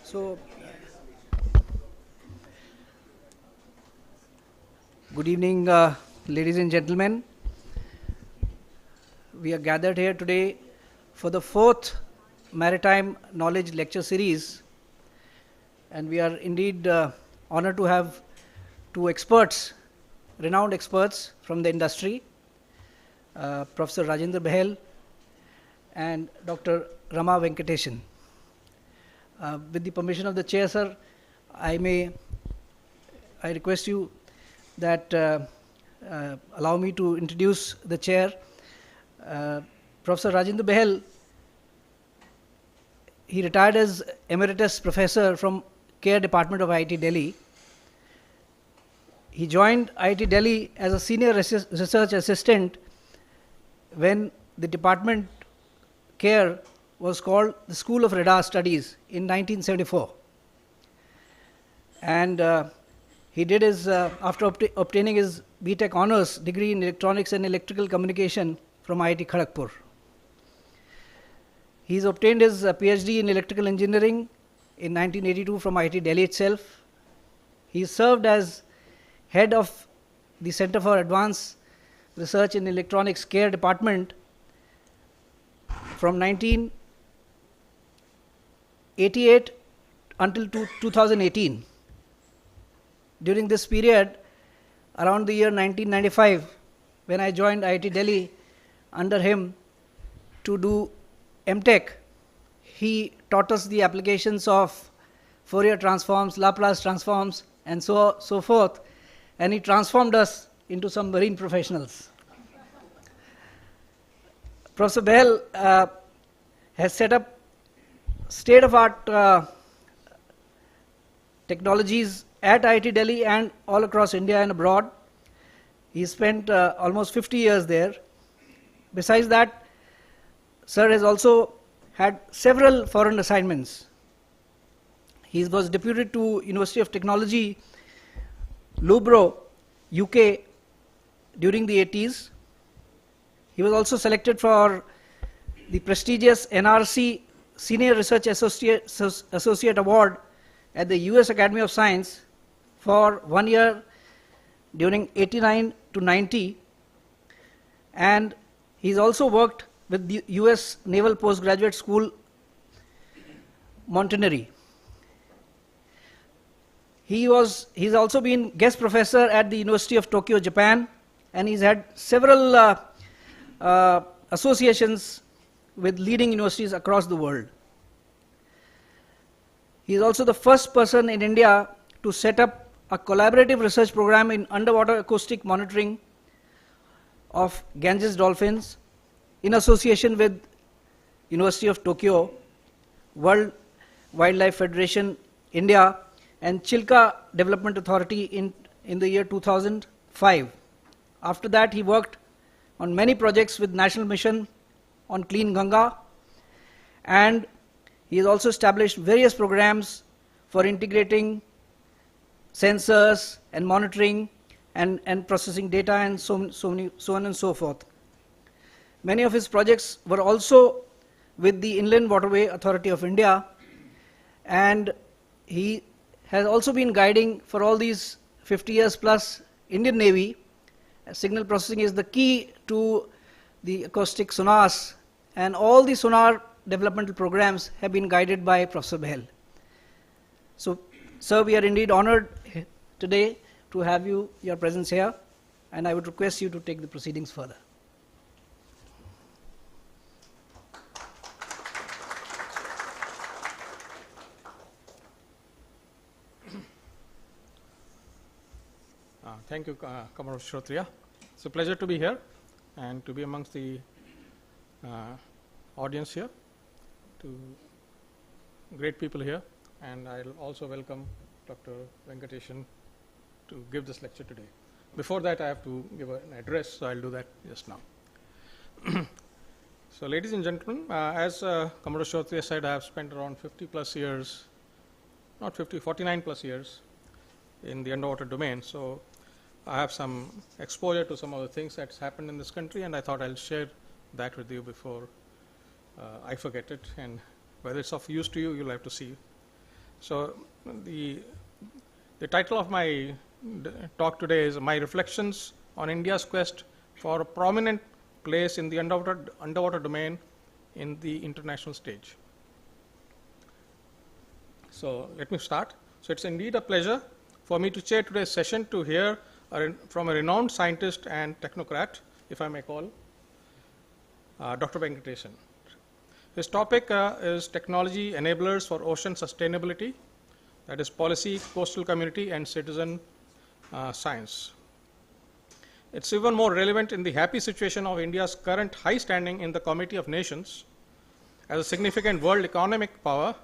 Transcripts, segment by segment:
So, good evening, ladies and gentlemen. We are gathered here today for the fourth Maritime Knowledge Lecture Series, and we are indeed honored to have two experts, renowned experts from the industry, Professor Rajendra Behel and Dr. Rama Venkatesan. With the permission of the chair, sir, I request you that allow me to introduce the chair. Professor Rajendra Behel, he retired as Emeritus Professor from Care Department of IIT Delhi. He joined IIT Delhi as a Senior Research Assistant when the department Care was called the School of Radar Studies in 1974. And he did his, after obtaining his B.Tech Honours degree in Electronics and Electrical Communication from IIT Kharagpur. He's obtained his PhD in Electrical Engineering in 1982 from IIT Delhi itself. He served as head of the Center for Advanced Research in Electronics Care Department from 1988 until 2018. During this period, around the year 1995, when I joined IIT Delhi under him to do M.Tech, he taught us the applications of Fourier transforms, Laplace transforms, and so forth, and he transformed us into some marine professionals. Professor Behel has set up state-of-art technologies at IIT Delhi and all across India and abroad. He spent almost 50 years there. Besides that, sir has also had several foreign assignments. He was deputed to University of Technology, Loughborough, UK during the 80s. He was also selected for the prestigious NRC Senior Research Associate Award at the US Academy of Science for 1 year during 89 to 90. And he's also worked with the US Naval Postgraduate School, Montanari. He's also been guest professor at the University of Tokyo, Japan, and he's had several associations with leading universities across the world. He is also the first person in India to set up a collaborative research program in underwater acoustic monitoring of Ganges dolphins in association with University of Tokyo, World Wildlife Federation, India, and Chilka Development Authority in the year 2005. After that, he worked on many projects with National Mission on Clean Ganga, and he has also established various programs for integrating sensors and monitoring and processing data and so on and so forth. Many of his projects were also with the Inland Waterway Authority of India, and he has also been guiding for all these 50 years plus Indian Navy. Signal processing is the key to the acoustic sonars, and all the sonar developmental programs have been guided by Professor Behel. So, sir, we are indeed honored today to have your presence here, and I would request you to take the proceedings further. Thank you, Kamar Shrotriya. It's a pleasure to be here and to be amongst the audience here, to great people here, and I'll also welcome Dr. Venkatesan to give this lecture today. Before that, I have to give an address, so I'll do that just now. So, ladies and gentlemen, as Kamar Shrotriya said, I have spent around 50 plus years, not 50, 49 plus years in the underwater domain. So, I have some exposure to some of the things that's happened in this country, and I thought I'll share that with you before I forget it, and whether it's of use to you, you'll have to see. So the title of my talk today is My Reflections on India's Quest for a Prominent Place in the Underwater Domain in the International Stage. So let me start. So it's indeed a pleasure for me to chair today's session to hear from a renowned scientist and technocrat, if I may call, Dr. Venkatesan. His topic is technology enablers for ocean sustainability, that is policy, coastal community, and citizen science. It's even more relevant in the happy situation of India's current high standing in the Committee of Nations as a significant world economic power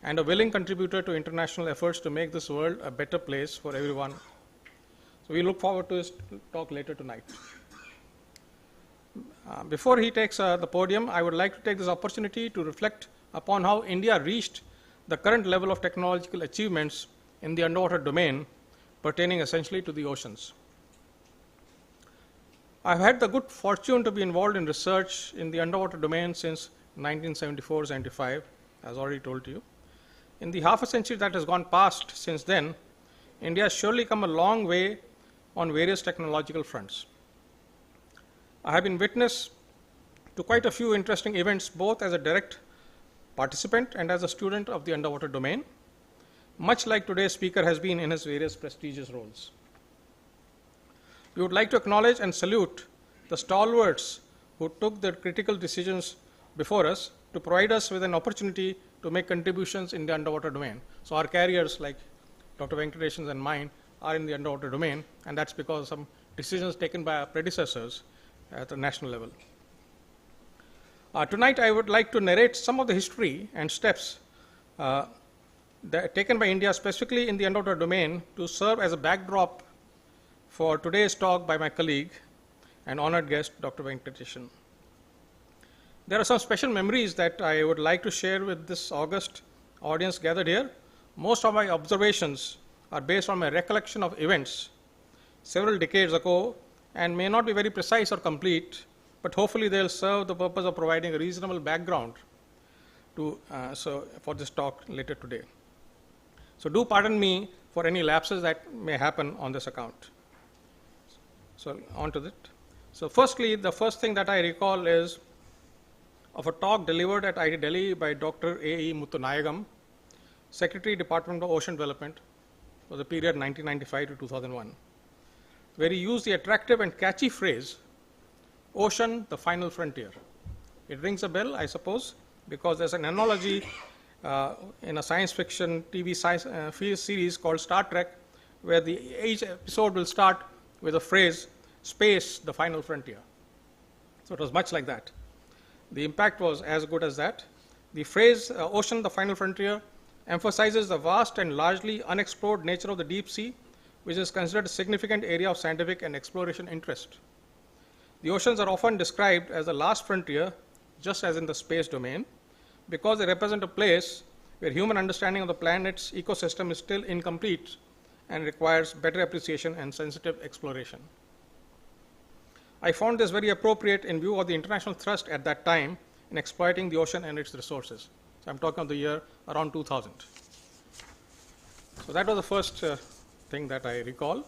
and a willing contributor to international efforts to make this world a better place for everyone. So we look forward to his talk later tonight. Before he takes the podium, I would like to take this opportunity to reflect upon how India reached the current level of technological achievements in the underwater domain pertaining essentially to the oceans. I've had the good fortune to be involved in research in the underwater domain since 1974-75, as already told to you. In the half a century that has gone past since then, India has surely come a long way on various technological fronts. I have been witness to quite a few interesting events, both as a direct participant and as a student of the underwater domain, much like today's speaker has been in his various prestigious roles. We would like to acknowledge and salute the stalwarts who took the critical decisions before us to provide us with an opportunity to make contributions in the underwater domain. So our careers, like Dr. Venkatesan's and mine, are in the underwater domain, and that's because of some decisions taken by our predecessors at the national level. Tonight I would like to narrate some of the history and steps taken by India specifically in the underwater domain to serve as a backdrop for today's talk by my colleague and honored guest, Dr. Venkatesan. There are some special memories that I would like to share with this august audience gathered here. Most of my observations are based on my recollection of events several decades ago and may not be very precise or complete, but hopefully they'll serve the purpose of providing a reasonable background for this talk later today. So do pardon me for any lapses that may happen on this account. So on to that. So firstly, the first thing that I recall is of a talk delivered at IIT Delhi by Dr. A.E. Muttunayagam, Secretary, Department of Ocean Development for the period 1995 to 2001, where he used the attractive and catchy phrase, "Ocean, the final frontier." It rings a bell, I suppose, because there's an analogy in a science fiction TV series called Star Trek, where each episode will start with a phrase, "Space, the final frontier." So it was much like that. The impact was as good as that. The phrase, "Ocean, the final frontier," emphasizes the vast and largely unexplored nature of the deep sea, which is considered a significant area of scientific and exploration interest. The oceans are often described as the last frontier, just as in the space domain, because they represent a place where human understanding of the planet's ecosystem is still incomplete and requires better appreciation and sensitive exploration. I found this very appropriate in view of the international thrust at that time in exploiting the ocean and its resources. So I'm talking of the year around 2000. So that was the first thing that I recall.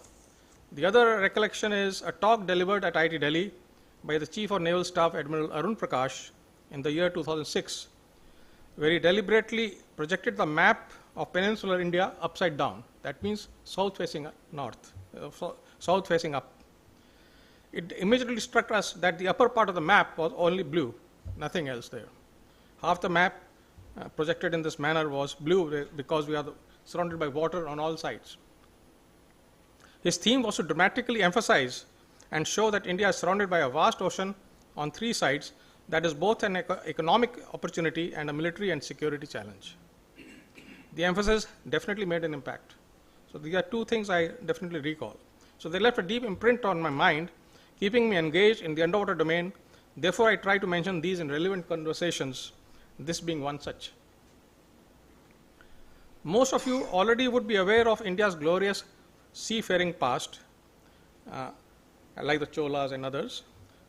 The other recollection is a talk delivered at IIT Delhi by the Chief of Naval Staff, Admiral Arun Prakash, in the year 2006, where he deliberately projected the map of peninsular India upside down. That means south facing north, south facing up. It immediately struck us that the upper part of the map was only blue, nothing else there. Half the map projected in this manner was blue because we are surrounded by water on all sides. His theme was to dramatically emphasize and show that India is surrounded by a vast ocean on three sides that is both an economic opportunity and a military and security challenge. The emphasis definitely made an impact. So these are two things I definitely recall. So they left a deep imprint on my mind, keeping me engaged in the underwater domain. Therefore, I try to mention these in relevant conversations, this being one such. Most of you already would be aware of India's glorious seafaring past, like the Cholas and others,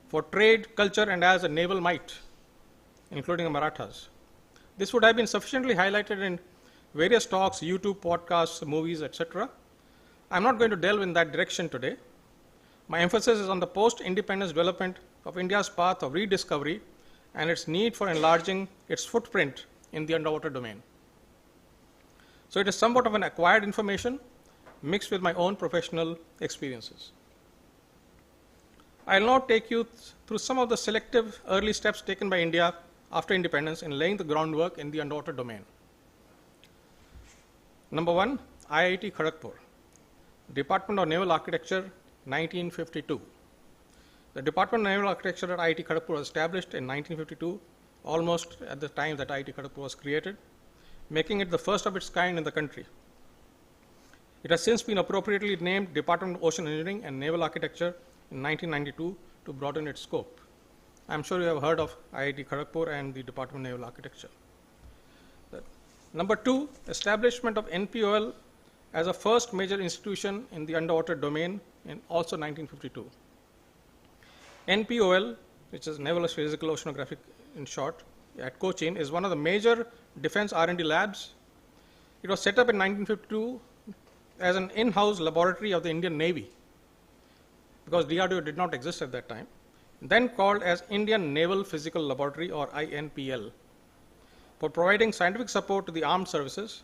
for trade, culture, and as a naval might, including the Marathas. This would have been sufficiently highlighted in various talks, YouTube, podcasts, movies, etc. I'm not going to delve in that direction today. My emphasis is on the post-independence development of India's path of rediscovery and its need for enlarging its footprint in the underwater domain. So it is somewhat of an acquired information mixed with my own professional experiences. I'll now take you through some of the selective early steps taken by India after independence in laying the groundwork in the underwater domain. Number 1, IIT Kharagpur, Department of Naval Architecture, 1952. The Department of Naval Architecture at IIT Kharagpur was established in 1952, almost at the time that IIT Kharagpur was created, making it the first of its kind in the country. It has since been appropriately named Department of Ocean Engineering and Naval Architecture in 1992 to broaden its scope. I'm sure you have heard of IIT Kharagpur and the Department of Naval Architecture. Number 2, establishment of NPOL as a first major institution in the underwater domain in also 1952. NPOL, which is Naval Physical Oceanographic in short, at Cochin, is one of the major defense R&D labs. It was set up in 1952 as an in-house laboratory of the Indian Navy, because DRDO did not exist at that time, then called as Indian Naval Physical Laboratory, or INPL, for providing scientific support to the armed services.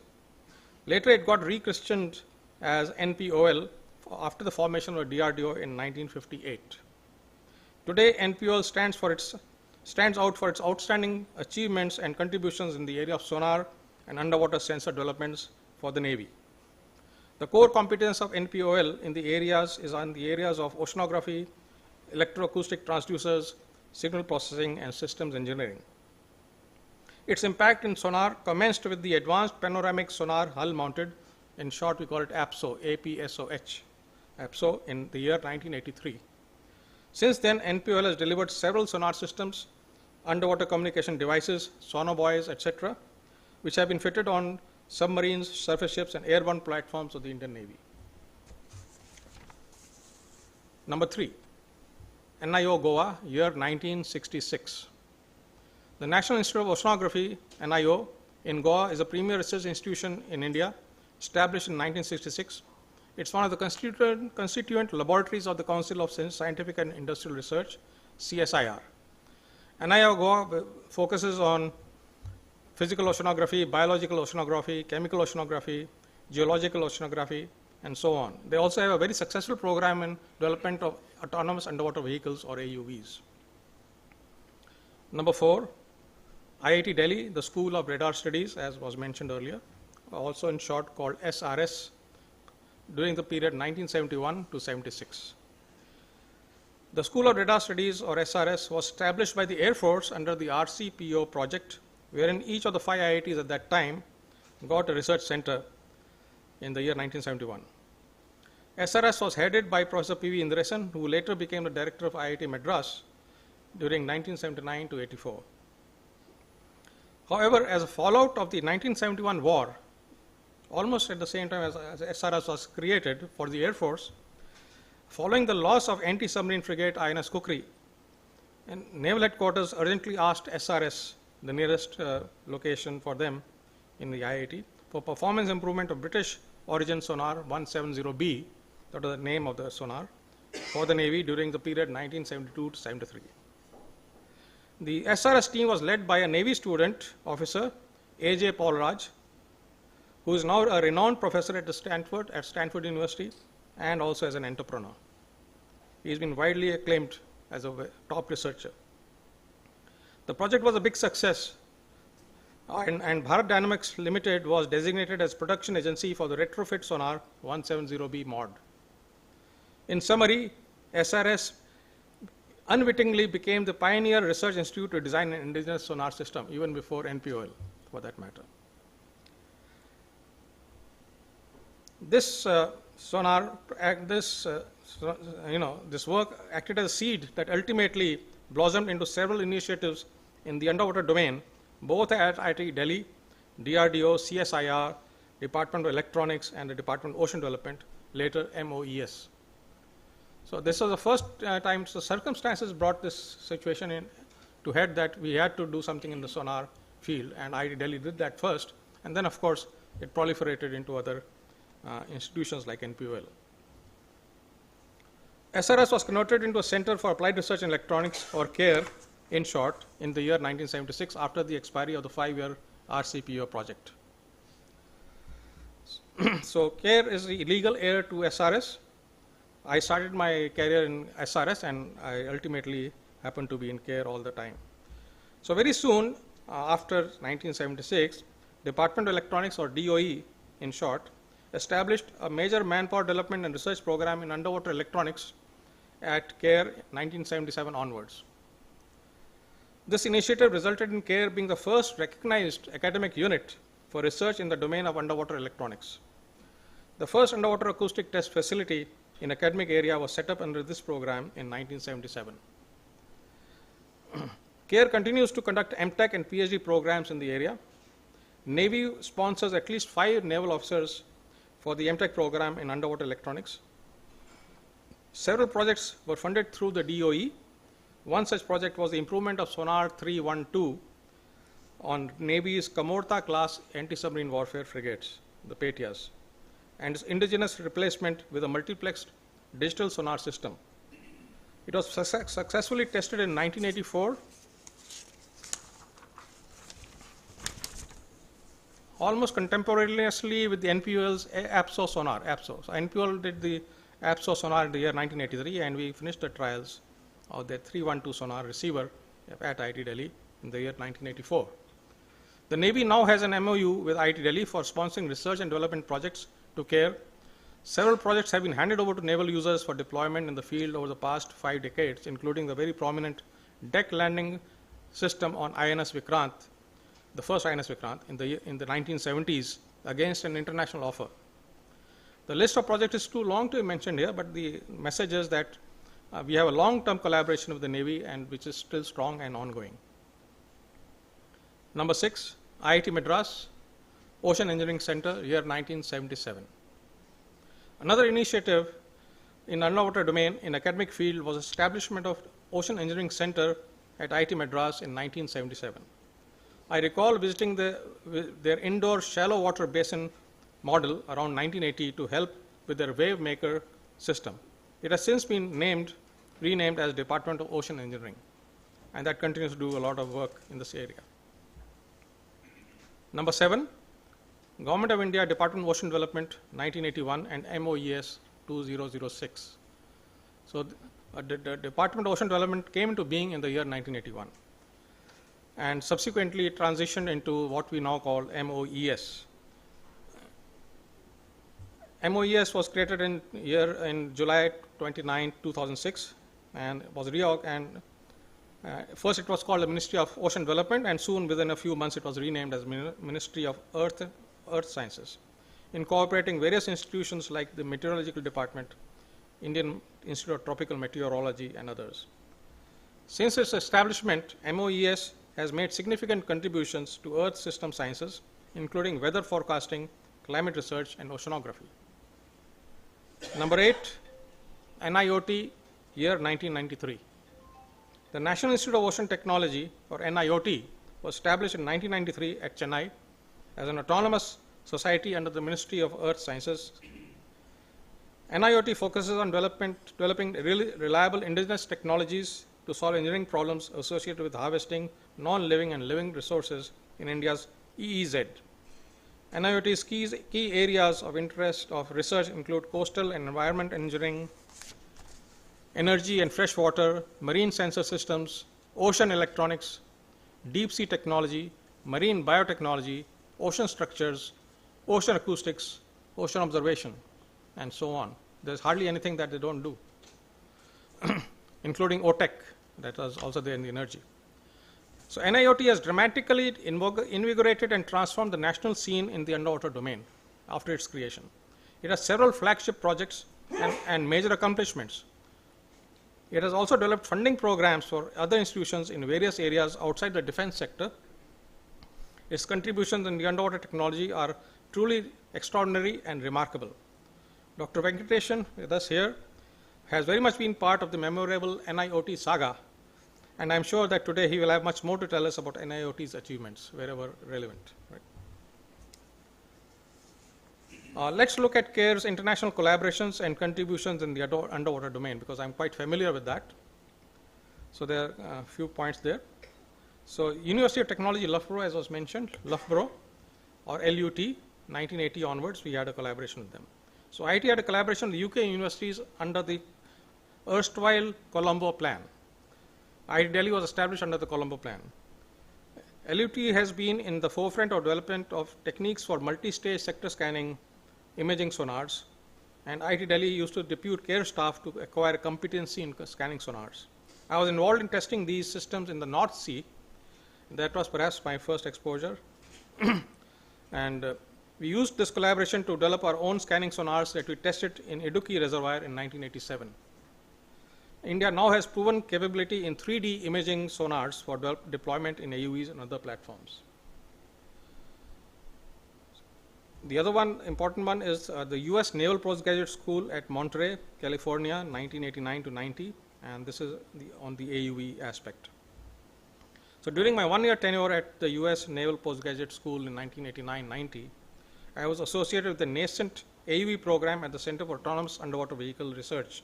Later it got rechristened as NPOL after the formation of DRDO in 1958. Today NPOL stands out for its outstanding achievements and contributions in the area of sonar and underwater sensor developments for the Navy. The core competence of NPOL in the areas is on the areas of oceanography, electroacoustic transducers, signal processing, and systems engineering. Its impact in sonar commenced with the Advanced Panoramic Sonar Hull Mounted, in short we call it APSO, APSOH, APSO, in the year 1983. Since then, NPOL has delivered several sonar systems, underwater communication devices, sonobuoys, etc., which have been fitted on submarines, surface ships, and airborne platforms of the Indian Navy. Number 3, NIO Goa, year 1966. The National Institute of Oceanography, NIO, in Goa is a premier research institution in India, established in 1966. It's one of the constituent laboratories of the Council of Scientific and Industrial Research, CSIR. NIO Goa focuses on physical oceanography, biological oceanography, chemical oceanography, geological oceanography, and so on. They also have a very successful program in development of autonomous underwater vehicles, or AUVs. Number 4, IIT Delhi, the School of Radar Studies, as was mentioned earlier, also in short called SRS, during the period 1971 to 76. The School of Radar Studies, or SRS, was established by the Air Force under the RCPO project, wherein each of the 5 IITs at that time got a research center in the year 1971. SRS was headed by Professor P.V. Indrasen, who later became the director of IIT Madras during 1979 to 84. However, as a fallout of the 1971 war, almost at the same time as SRS was created for the Air Force, following the loss of anti-submarine frigate INS Kukri, and Naval Headquarters urgently asked SRS, the nearest location for them in the IIT, for performance improvement of British origin sonar 170B, that was the name of the sonar, for the Navy during the period 1972 to 73. The SRS team was led by a Navy student officer, A.J. Paul Raj, who is now a renowned professor at Stanford University, and also as an entrepreneur. He has been widely acclaimed as a top researcher. The project was a big success, and Bharat Dynamics Limited was designated as production agency for the retrofit sonar 170B mod. In summary, SRS unwittingly became the pioneer research institute to design an indigenous sonar system, even before NPOL, for that matter. This this work acted as a seed that ultimately blossomed into several initiatives in the underwater domain, both at IIT Delhi, DRDO, CSIR, Department of Electronics, and the Department of Ocean Development, later MOES. So this was the first time, so circumstances brought this situation in to head that we had to do something in the sonar field, and IIT Delhi did that first, and then of course it proliferated into other institutions like NPOL. SRS was converted into a Center for Applied Research in Electronics, or CARE in short, in the year 1976 after the expiry of the 5-year RCPO project. So CARE is the legal heir to SRS. I started my career in SRS and I ultimately happened to be in CARE all the time. So very soon after 1976, Department of Electronics, or DOE in short, established a major manpower development and research program in underwater electronics at CARE 1977 onwards. This initiative resulted in CARE being the first recognized academic unit for research in the domain of underwater electronics. The first underwater acoustic test facility in academic area was set up under this program in 1977. CARE continues to conduct MTech and PhD programs in the area. Navy sponsors at least 5 naval officers for the MTech program in underwater electronics. Several projects were funded through the DOE. One such project was the improvement of Sonar 312 on Navy's Kamorta class anti-submarine warfare frigates, the PATIAs, and its indigenous replacement with a multiplexed digital sonar system. It was successfully tested in 1984. Almost contemporaneously with the NPOL's APSO sonar, APSO. So NPOL did the APSO sonar in the year 1983, and we finished the trials of the 312 sonar receiver at IIT Delhi in the year 1984. The Navy now has an MOU with IIT Delhi for sponsoring research and development projects to CARE. Several projects have been handed over to naval users for deployment in the field over the past 5 decades, including the very prominent deck landing system on INS Vikrant, the first INS Vikrant in the 1970s, against an international offer. The list of projects is too long to be mentioned here, but the message is that we have a long-term collaboration with the Navy, and which is still strong and ongoing. Number 6, IIT Madras, Ocean Engineering Center, year 1977. Another initiative in underwater domain in academic field was establishment of Ocean Engineering Center at IIT Madras in 1977. I recall visiting their indoor shallow water basin model around 1980 to help with their wave maker system. It has since been renamed as Department of Ocean Engineering, and that continues to do a lot of work in this area. Number 7, Government of India, Department of Ocean Development, 1981, and MOES 2006. So the Department of Ocean Development came into being in the year 1981. And subsequently it transitioned into what we now call MOES. MOES was created in July 29, 2006, and was reorganized. First it was called the Ministry of Ocean Development, and soon within a few months it was renamed as Ministry of Earth Sciences, incorporating various institutions like the Meteorological Department, Indian Institute of Tropical Meteorology, and others. Since its establishment, MOES has made significant contributions to Earth system sciences, including weather forecasting, climate research, and oceanography. Number 8, NIOT, year 1993. The National Institute of Ocean Technology, or NIOT, was established in 1993 at Chennai as an autonomous society under the Ministry of Earth Sciences. NIOT focuses on developing reliable indigenous technologies to solve engineering problems associated with harvesting non-living and living resources in India's EEZ. NIOT's key areas of interest of research include coastal and environment engineering, energy and fresh water, marine sensor systems, ocean electronics, deep sea technology, marine biotechnology, ocean structures, ocean acoustics, ocean observation, and so on. There's hardly anything that they don't do, including OTEC, that was also there in the energy. So NIOT has dramatically invigorated and transformed the national scene in the underwater domain after its creation. It has several flagship projects and major accomplishments. It has also developed funding programs for other institutions in various areas outside the defense sector. Its contributions in the underwater technology are truly extraordinary and remarkable. Dr. Venkatesan, with us here, has very much been part of the memorable NIOT saga, and I'm sure that today he will have much more to tell us about NIOT's achievements wherever relevant. Right. Let's look at CARE's international collaborations and contributions in the underwater domain, because I'm quite familiar with that. So there are a few points there. So University of Technology Loughborough, as was mentioned, Loughborough or LUT, 1980 onwards, we had a collaboration with them. So IT had a collaboration with UK universities under the erstwhile Colombo Plan. IT Delhi was established under the Colombo Plan. LUT has been in the forefront of development of techniques for multi-stage sector scanning, imaging sonars, and IT Delhi used to depute CARE staff to acquire competency in scanning sonars. I was involved in testing these systems in the North Sea. That was perhaps my first exposure. And we used this collaboration to develop our own scanning sonars that we tested in Idukki Reservoir in 1987. India now has proven capability in 3D imaging sonars for deployment in AUVs and other platforms. The other one, important one, is the US Naval Postgraduate School at Monterey, California, 1989 to 90, and this is on the AUV aspect. So during my one-year tenure at the US Naval Postgraduate School in 1989-90, I was associated with the nascent AUV program at the Center for Autonomous Underwater Vehicle Research,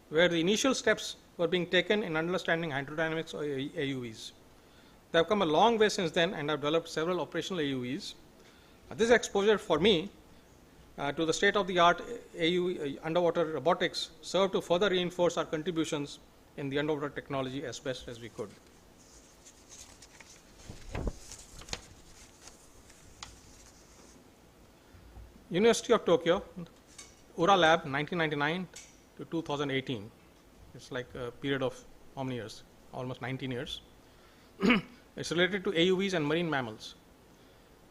where the initial steps were being taken in understanding hydrodynamics of AUVs. They have come a long way since then, and have developed several operational AUVs. This exposure for me to the state-of-the-art AUV underwater robotics served to further reinforce our contributions in the underwater technology as best as we could. University of Tokyo, Ura Lab, 1999 to 2018. It's like a period of how many years? Almost 19 years. It's related to AUVs and marine mammals.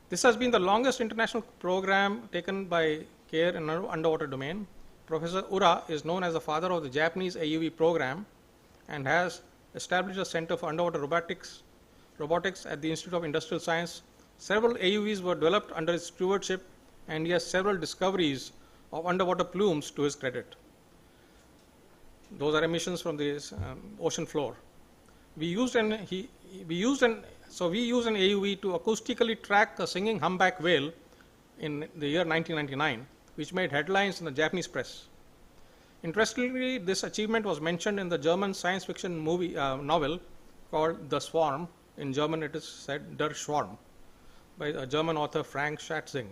This has been the longest international program taken by CARE in underwater domain. Professor Ura is known as the father of the Japanese AUV program and has established a center for underwater robotics at the Institute of Industrial Science. Several AUVs were developed under his stewardship, and he has several discoveries of underwater plumes to his credit. Those are emissions from the ocean floor. We used an AUV to acoustically track a singing humpback whale in the year 1999, which made headlines in the Japanese press. Interestingly, this achievement was mentioned in the German science fiction movie novel called The Swarm. In German, it is said Der Schwarm, by a German author Frank Schatzing,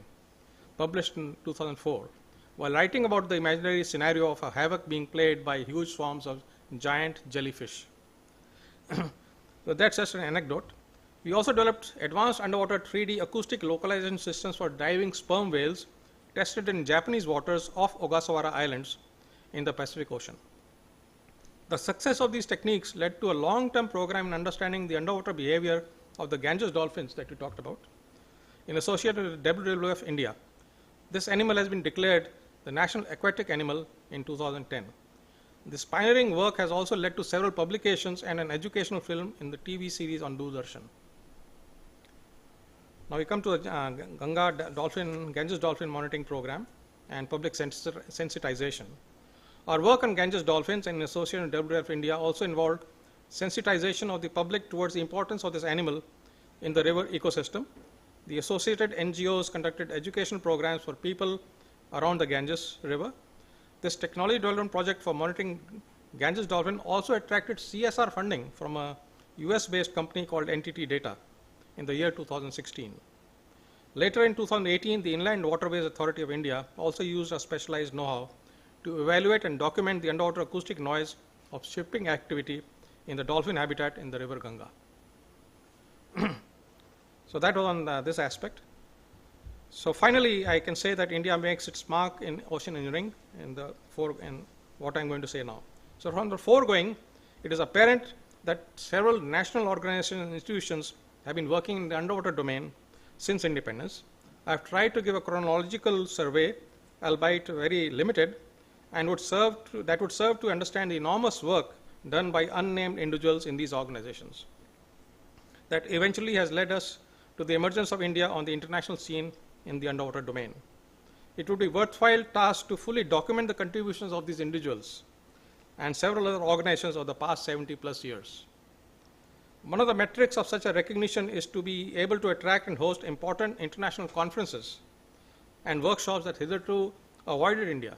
published in 2004. While writing about the imaginary scenario of a havoc being played by huge swarms of giant jellyfish. So that's just an anecdote. We also developed advanced underwater 3D acoustic localization systems for diving sperm whales tested in Japanese waters off Ogasawara Islands in the Pacific Ocean. The success of these techniques led to a long-term program in understanding the underwater behavior of the Ganges dolphins that we talked about, in association with WWF India. This animal has been declared the national aquatic animal in 2010. This pioneering work has also led to several publications and an educational film in the TV series on Doordarshan. Now we come to the Ganges dolphin monitoring program and public sensitization. Our work on Ganges dolphins in association with WWF India also involved sensitization of the public towards the importance of this animal in the river ecosystem. The associated NGOs conducted educational programs for people around the Ganges River. This technology development project for monitoring Ganges dolphin also attracted CSR funding from a US-based company called NTT Data in the year 2016. Later in 2018, the Inland Waterways Authority of India also used a specialized know-how to evaluate and document the underwater acoustic noise of shipping activity in the dolphin habitat in the river Ganga. So that was on this aspect. So finally, I can say that India makes its mark in ocean engineering in what I'm going to say now. So from the foregoing, it is apparent that several national organizations and institutions have been working in the underwater domain since independence. I've tried to give a chronological survey, albeit very limited, and would serve to understand the enormous work done by unnamed individuals in these organizations that eventually has led us to the emergence of India on the international scene in the underwater domain. It would be a worthwhile task to fully document the contributions of these individuals and several other organizations of the past 70 plus years. One of the metrics of such a recognition is to be able to attract and host important international conferences and workshops that hitherto avoided India.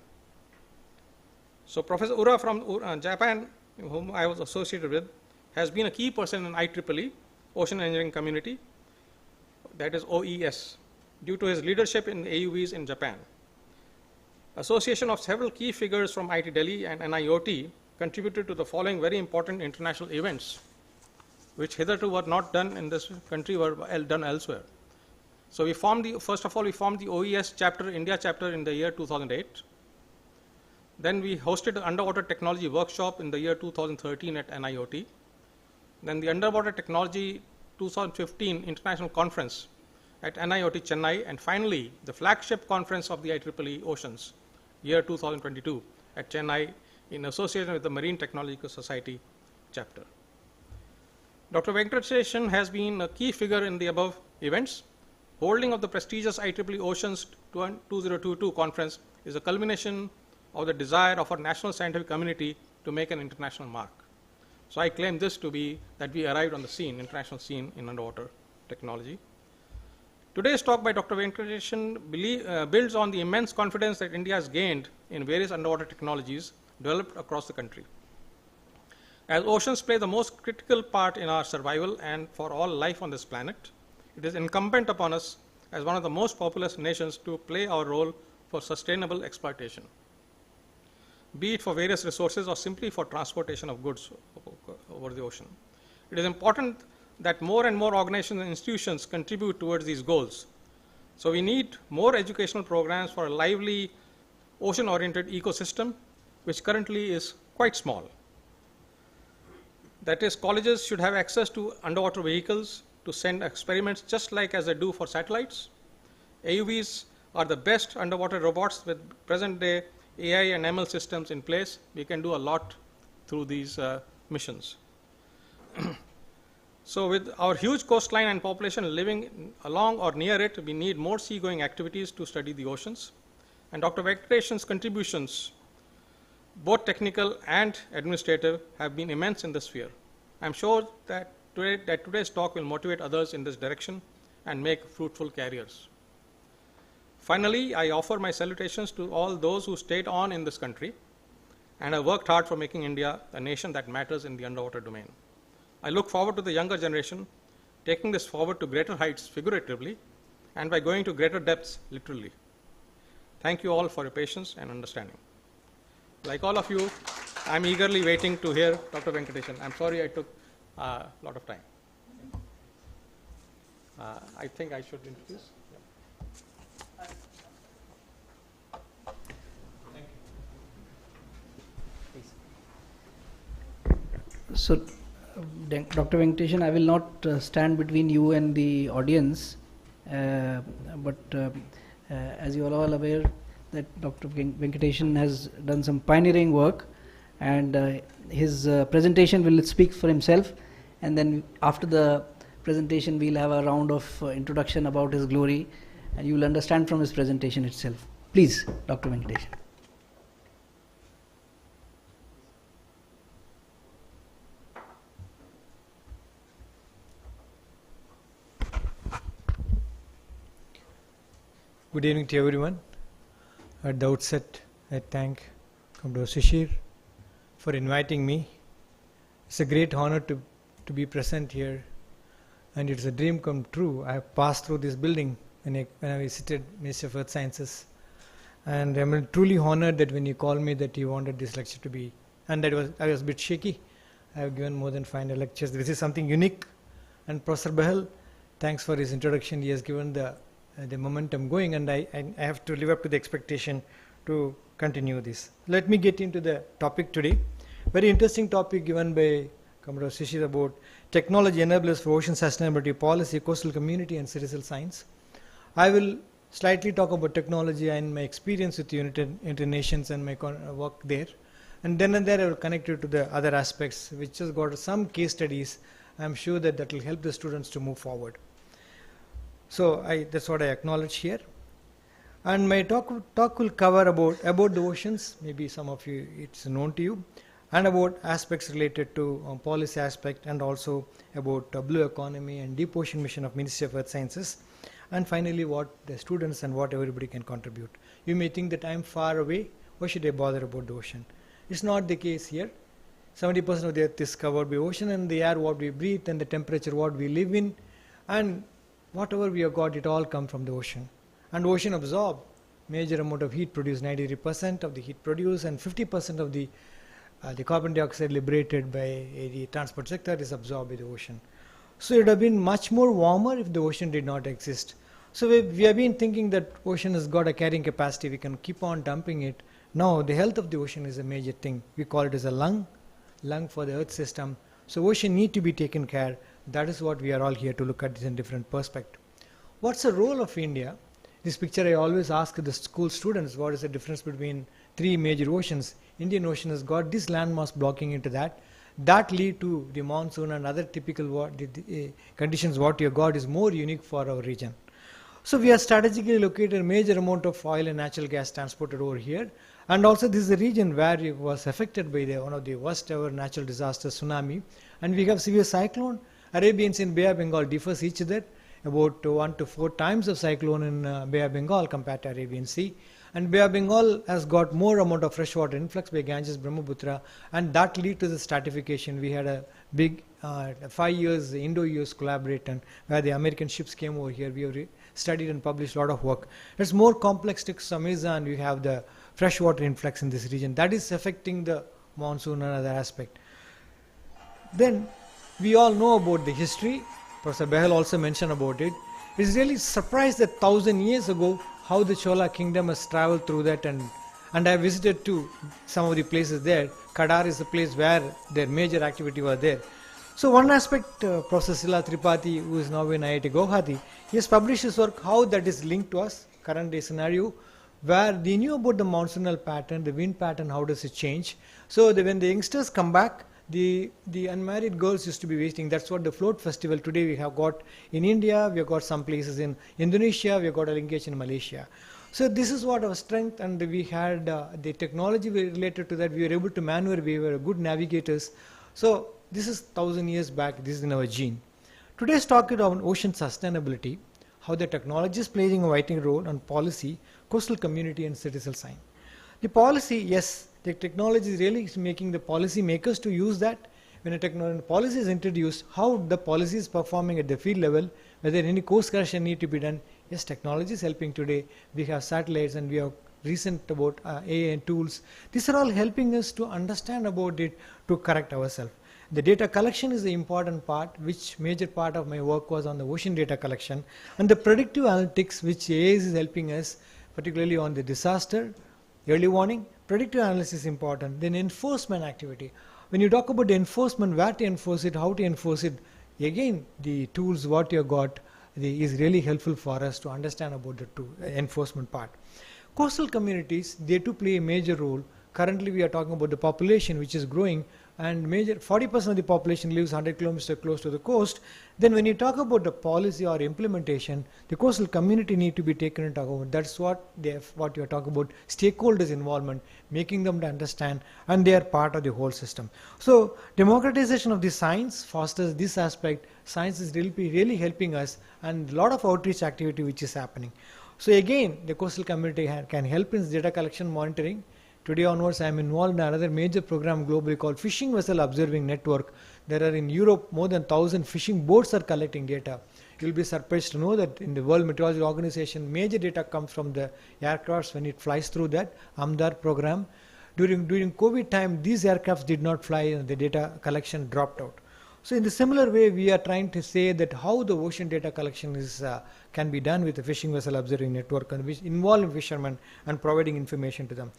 So Professor Ura from Japan, whom I was associated with, has been a key person in IEEE, Ocean Engineering Community, that is OES, due to his leadership in AUVs in Japan. Association of several key figures from IIT Delhi and NIOT contributed to the following very important international events, which hitherto were not done in this country, were done elsewhere. So we formed first of all, we formed the OES chapter, India chapter in the year 2008. Then we hosted an underwater technology workshop in the year 2013 at NIOT. Then the Underwater Technology 2015 International Conference at NIOT Chennai, and finally the flagship conference of the IEEE Oceans, year 2022 at Chennai in association with the Marine Technological Society chapter. Dr. Venkatesan has been a key figure in the above events. Holding of the prestigious IEEE Oceans 2022 conference is a culmination of the desire of our national scientific community to make an international mark. So I claim this to be that we arrived on the scene, international scene in underwater technology. Today's talk by Dr. Venkatesan builds on the immense confidence that India has gained in various underwater technologies developed across the country. As oceans play the most critical part in our survival and for all life on this planet, it is incumbent upon us as one of the most populous nations to play our role for sustainable exploitation, be it for various resources or simply for transportation of goods over the ocean. It is important that more and more organizations and institutions contribute towards these goals. So we need more educational programs for a lively ocean-oriented ecosystem, which currently is quite small. That is, colleges should have access to underwater vehicles to send experiments just like as they do for satellites. AUVs are the best underwater robots with present-day AI and ML systems in place. We can do a lot through these missions. So with our huge coastline and population living along or near it, we need more seagoing activities to study the oceans. And Dr. Venkatesan's contributions, both technical and administrative, have been immense in this sphere. I'm sure that today's talk will motivate others in this direction and make fruitful careers. Finally, I offer my salutations to all those who stayed on in this country and have worked hard for making India a nation that matters in the underwater domain. I look forward to the younger generation taking this forward to greater heights figuratively and by going to greater depths literally. Thank you all for your patience and understanding. Like all of you, I'm eagerly waiting to hear Dr. Venkatesan. I'm sorry I took a lot of time. I think I should introduce. So, Dr. Venkatesan, I will not stand between you and the audience, but as you are all aware that Dr. Venkatesan has done some pioneering work, and his presentation will speak for himself, and then after the presentation we'll have a round of introduction about his glory, and you will understand from his presentation itself. Please, Dr. Venkatesan. Good evening to everyone. At the outset, I thank Commodore Shishir for inviting me. It's a great honor to be present here, and it's a dream come true. I have passed through this building when I visited Ministry of Earth Sciences, and I'm truly honored that when you called me that you wanted this lecture to be, and I was a bit shaky. I have given more than 500 lectures. This is something unique, and Professor Bahal, thanks for his introduction. He has given the momentum going, and I have to live up to the expectation to continue this. Let me get into the topic today. Very interesting topic given by Commodore Shishir about technology enablers for ocean sustainability policy, coastal community and citizen science. I will slightly talk about technology and my experience with United Nations and my work there. And then and there I will connect it to the other aspects which has got some case studies. I'm sure that will help the students to move forward. So that's what I acknowledge here. And my talk will cover about the oceans, maybe some of you, it's known to you, and about aspects related to policy aspect, and also about blue economy and deep ocean mission of Ministry of Earth Sciences. and finally what the students and what everybody can contribute. You may think that I'm far away, why should I bother about the ocean? It's not the case here. 70% of the earth is covered by ocean, and the air what we breathe and the temperature what we live in and whatever we have got, it all comes from the ocean. And ocean absorb major amount of heat produced, 93% of the heat produced, and 50% of the carbon dioxide liberated by the transport sector is absorbed by the ocean. So it would have been much more warmer if the ocean did not exist. So we have been thinking that ocean has got a carrying capacity, we can keep on dumping it. Now the health of the ocean is a major thing. We call it as a lung for the earth system. So ocean need to be taken care. That is what we are all here to look at this in different perspective. What's the role of India? This picture I always ask the school students, what is the difference between three major oceans? Indian Ocean has got this landmass blocking into that. That lead to the monsoon and other typical conditions what you got is more unique for our region. So we have strategically located a major amount of oil and natural gas transported over here. And also this is a region where it was affected by one of the worst ever natural disasters, tsunami. And we have severe cyclone. Arabian Sea and Bay of Bengal differs each other. About 1 to 4 times of cyclone in Bay of Bengal compared to Arabian Sea. And Bay of Bengal has got more amount of freshwater influx by Ganges, Brahmaputra, and that lead to the stratification. We had a big 5 years Indo-US collaboration where the American ships came over here. We have studied and published a lot of work. It's more complex to Amazon. We have the freshwater influx in this region. That is affecting the monsoon and other aspect. Then we all know about the history. Professor Behel also mentioned about it. It's really surprised that 1,000 years ago how the Chola kingdom has traveled through that, and I visited to some of the places there. Kadar is the place where their major activity was there. So one aspect, Professor Sila Tripathi, who is now in IIT Guwahati, he has published his work how that is linked to us, current day scenario, where they knew about the monsoonal pattern, the wind pattern, how does it change. So when the youngsters come back, the unmarried girls used to be waiting. That's what the float festival today we have got in India, we have got some places in Indonesia, we have got a linkage in Malaysia. So this is what our strength, and we had the technology related to that. We were able to maneuver, we were good navigators. So this is 1,000 years back, this is in our gene. Today's talk is on ocean sustainability, how the technology is playing a vital role on policy, coastal community and citizen science. The policy, yes, the technology is really making the policy makers to use that. When a policy is introduced, how the policy is performing at the field level, whether any course correction need to be done. Yes, technology is helping today. We have satellites and we have recent about AI and tools. These are all helping us to understand about it, to correct ourselves. The data collection is the important part, which major part of my work was on the ocean data collection, and the predictive analytics which AI is helping us, particularly on the disaster, early warning. Predictive analysis is important. Then enforcement activity. When you talk about the enforcement, where to enforce it, how to enforce it, again the tools what you got is really helpful for us to understand about the enforcement part. Coastal communities, they too play a major role. Currently we are talking about the population which is growing, and 40% of the population lives 100 kilometers close to the coast. Then when you talk about the policy or implementation, the coastal community need to be taken into account. That's what you are talking about, stakeholders involvement, making them to understand, and they are part of the whole system. So democratization of the science fosters this aspect. Science is really helping us, and a lot of outreach activity which is happening. So again, the coastal community can help in data collection monitoring. Today onwards, I am involved in another major program globally called Fishing Vessel Observing Network. There are in Europe more than 1,000 fishing boats are collecting data. You will be surprised to know that in the World Meteorology Organization, major data comes from the aircrafts when it flies through that AMDAR program. During COVID time, these aircrafts did not fly and the data collection dropped out. So in the similar way, we are trying to say that how the ocean data collection can be done with the Fishing Vessel Observing Network, and which involve fishermen and providing information to them.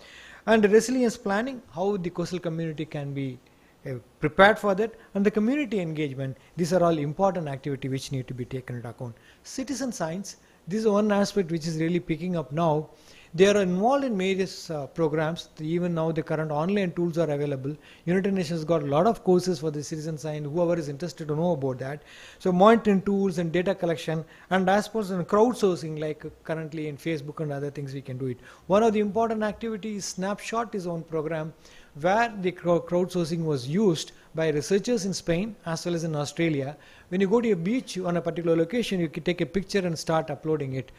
And the resilience planning, how the coastal community can be prepared for that, and the community engagement. These are all important activity which need to be taken into account. Citizen science, this is one aspect which is really picking up now. They are involved in various programs. Even now the current online tools are available. United Nations got a lot of courses for the citizen science, whoever is interested to know about that. So monitoring tools and data collection, and dashboards and crowdsourcing, like currently in Facebook and other things we can do it. One of the important activities, Snapshot is one program where the crowdsourcing was used by researchers in Spain as well as in Australia. When you go to a beach on a particular location, you can take a picture and start uploading it.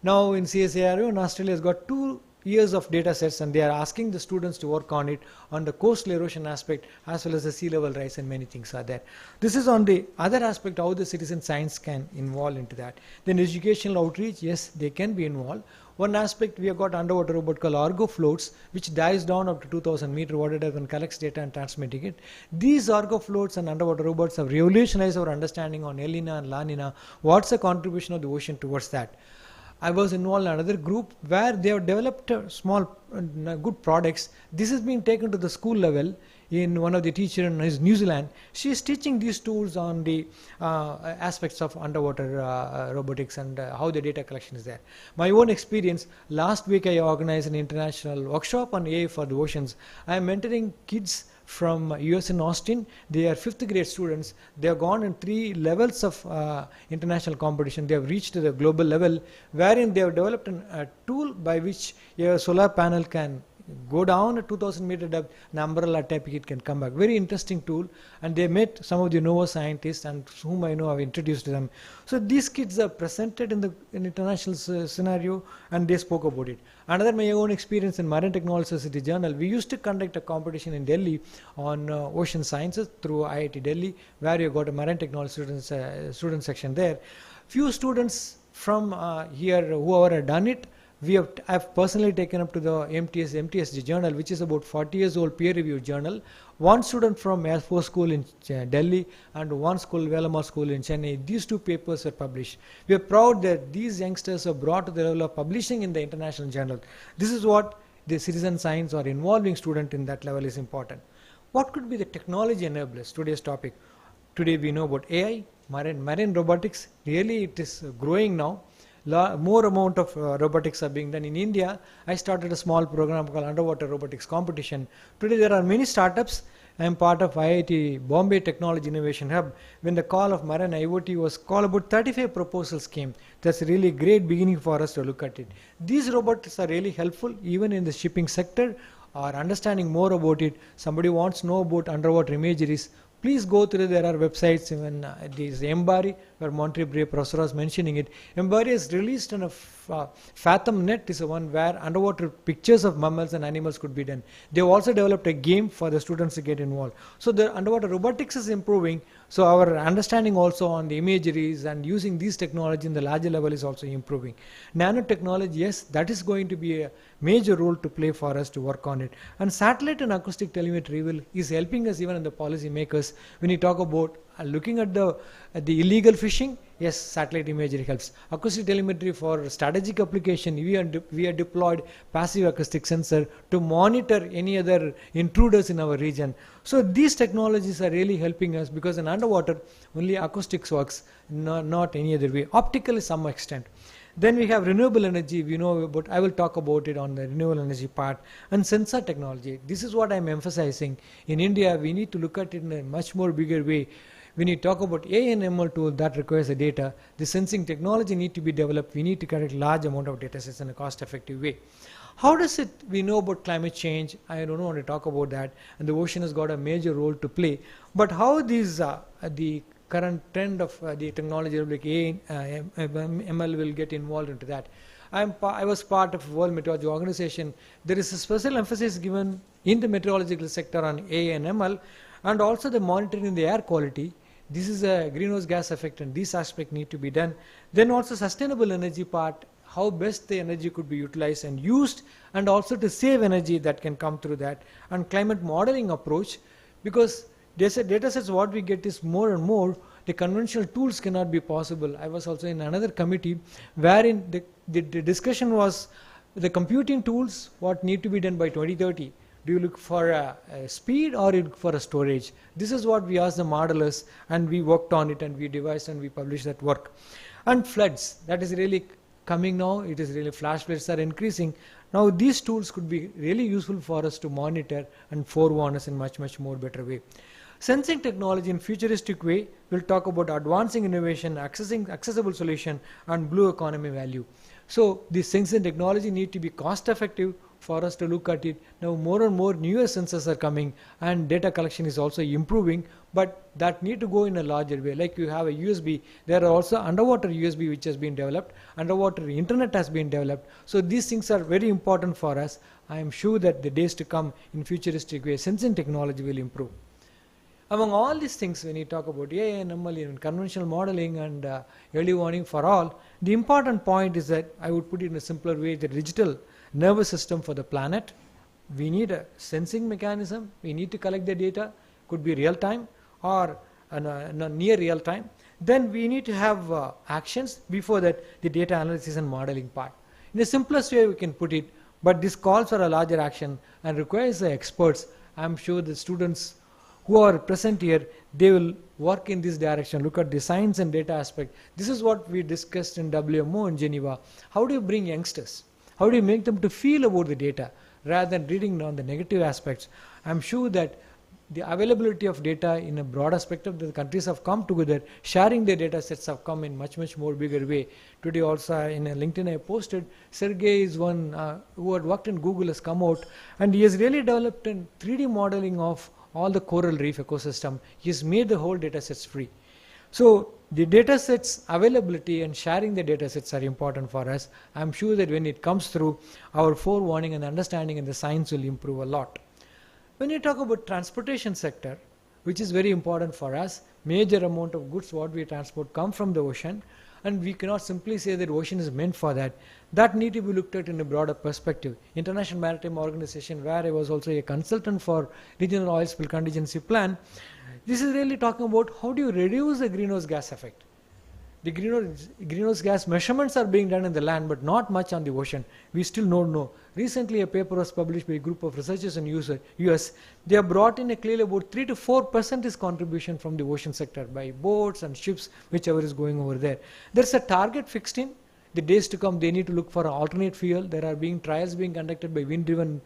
Now in CSIRO in Australia has got 2 years of data sets, and they are asking the students to work on it on the coastal erosion aspect as well as the sea level rise, and many things are there. This is on the other aspect, how the citizen science can involve into that. Then educational outreach, yes, they can be involved. One aspect, we have got underwater robot called Argo floats, which dives down up to 2000 meter water depth and collects data and transmitting it. These Argo floats and underwater robots have revolutionized our understanding on El Nino and La Nina. What's the contribution of the ocean towards that? I was involved in another group where they have developed small good products. This has been taken to the school level. In one of the teacher in New Zealand, she is teaching these tools on the aspects of underwater robotics and how the data collection is there. My own experience, last week I organized an international workshop on AI for the oceans. I am mentoring kids from US in Austin. They are 5th grade students. They have gone in 3 levels of international competition. They have reached the global level, wherein they have developed a tool by which a solar panel can go down at 2000 meter depth, an umbrella type, it can come back. Very interesting tool, and they met some of the Nova scientists and whom I know I've introduced them. So these kids are presented in the international scenario, and they spoke about it. Another my own experience in Marine Technology Society Journal, we used to conduct a competition in Delhi on ocean sciences through IIT Delhi, where you got a marine technology student section there. Few students from here who have done it, I've personally taken up to the MTSG journal, which is about 40 years old peer-reviewed journal. One student from Air Force School in Delhi and one school, Velamar School in Chennai. These 2 papers were published. We are proud that these youngsters are brought to the level of publishing in the international journal. This is what the citizen science or involving student in that level is important. What could be the technology enablers? Today's topic. Today we know about AI, marine robotics. Really it is growing now. More amount of robotics are being done in India. I started a small program called Underwater Robotics Competition. Today there are many startups. I am part of IIT Bombay Technology Innovation Hub. When the call of Marine IoT was called, about 35 proposals came. That's a really great beginning for us to look at it. These robots are really helpful even in the shipping sector or understanding more about it. Somebody wants to know about underwater imageries. Please go through, there are websites, even this MBARI, where Monterey professor was mentioning it. MBARI has released on a Fathom Net is the one where underwater pictures of mammals and animals could be done. They've also developed a game for the students to get involved. So the underwater robotics is improving. So our understanding also on the imageries and using these technology in the larger level is also improving. Nanotechnology, yes, that is going to be a major role to play for us to work on it. And satellite and acoustic telemetry is helping us even in the policy makers. When you talk about looking at the illegal fishing, yes, satellite imagery helps. Acoustic telemetry for strategic application, we are deployed passive acoustic sensor to monitor any other intruders in our region. So these technologies are really helping us, because in underwater only acoustics works, not any other way. Optical is some extent. Then we have renewable energy. We know about, I will talk about it on the renewable energy part, and sensor technology. This is what I'm emphasizing. In India, we need to look at it in a much more bigger way. When you talk about AI and ML tool, that requires the data. The sensing technology need to be developed. We need to collect large amount of data sets in a cost-effective way. How does it, we know about climate change, I don't want to talk about that, and the ocean has got a major role to play. But how these, the current trend of the technology like AI, ML will get involved into that. I was part of World Meteorology Organization. There is a special emphasis given in the meteorological sector on AI and ML, and also the monitoring the air quality. This is a greenhouse gas effect, and these aspects need to be done. Then also sustainable energy part, how best the energy could be utilized and used, and also to save energy that can come through that, and climate modeling approach, because data sets what we get is more and more, the conventional tools cannot be possible. I was also in another committee wherein the discussion was the computing tools, what need to be done by 2030. Do you look for a speed or you look for a storage? This is what we asked the modelers, and we worked on it, and we devised and we published that work. And floods, that is really coming now. It is really, flash floods are increasing. Now these tools could be really useful for us to monitor and forewarn us in much more better way. Sensing technology in futuristic way, we'll talk about advancing innovation, accessible solution, and blue economy value. So this sensing technology need to be cost effective for us to look at it. Now more and more newer sensors are coming and data collection is also improving, but that need to go in a larger way. Like you have a USB, there are also underwater USB which has been developed, underwater internet has been developed. So these things are very important for us. I am sure that the days to come in futuristic way, sensing technology will improve. Among all these things, when you talk about AI, ML, and conventional modeling and early warning for all, the important point is that I would put it in a simpler way, the digital nervous system for the planet. We need a sensing mechanism. We need to collect the data, could be real time or near real time. Then we need to have actions before that, the data analysis and modeling part. In the simplest way we can put it, but this calls for a larger action and requires the experts. I am sure the students who are present here, they will work in this direction, look at the science and data aspect. This is what we discussed in WMO in Geneva. How do you bring youngsters? How do you make them to feel about the data rather than reading on the negative aspects? I'm sure that the availability of data in a broad aspect of the countries have come together, sharing their data sets have come in much more bigger way. Today also in a LinkedIn I posted, Sergey is one who had worked in Google, has come out and he has really developed a 3D modeling of all the coral reef ecosystem. He's made the whole data sets free. So the data sets availability and sharing the data sets are important for us. I'm sure that when it comes through, our forewarning and understanding and the science will improve a lot. When you talk about transportation sector, which is very important for us, major amount of goods what we transport come from the ocean, and we cannot simply say that ocean is meant for that. That need to be looked at in a broader perspective. International Maritime Organization, where I was also a consultant for regional oil spill contingency plan, this is really talking about how do you reduce the greenhouse gas effect. The greenhouse gas measurements are being done in the land, but not much on the ocean. We still don't know. Recently, a paper was published by a group of researchers in US. They have brought in a clearly about 3 to 4% is contribution from the ocean sector by boats and ships, whichever is going over there. There's a target fixed in. The days to come, they need to look for an alternate fuel. There are trials being conducted by wind-driven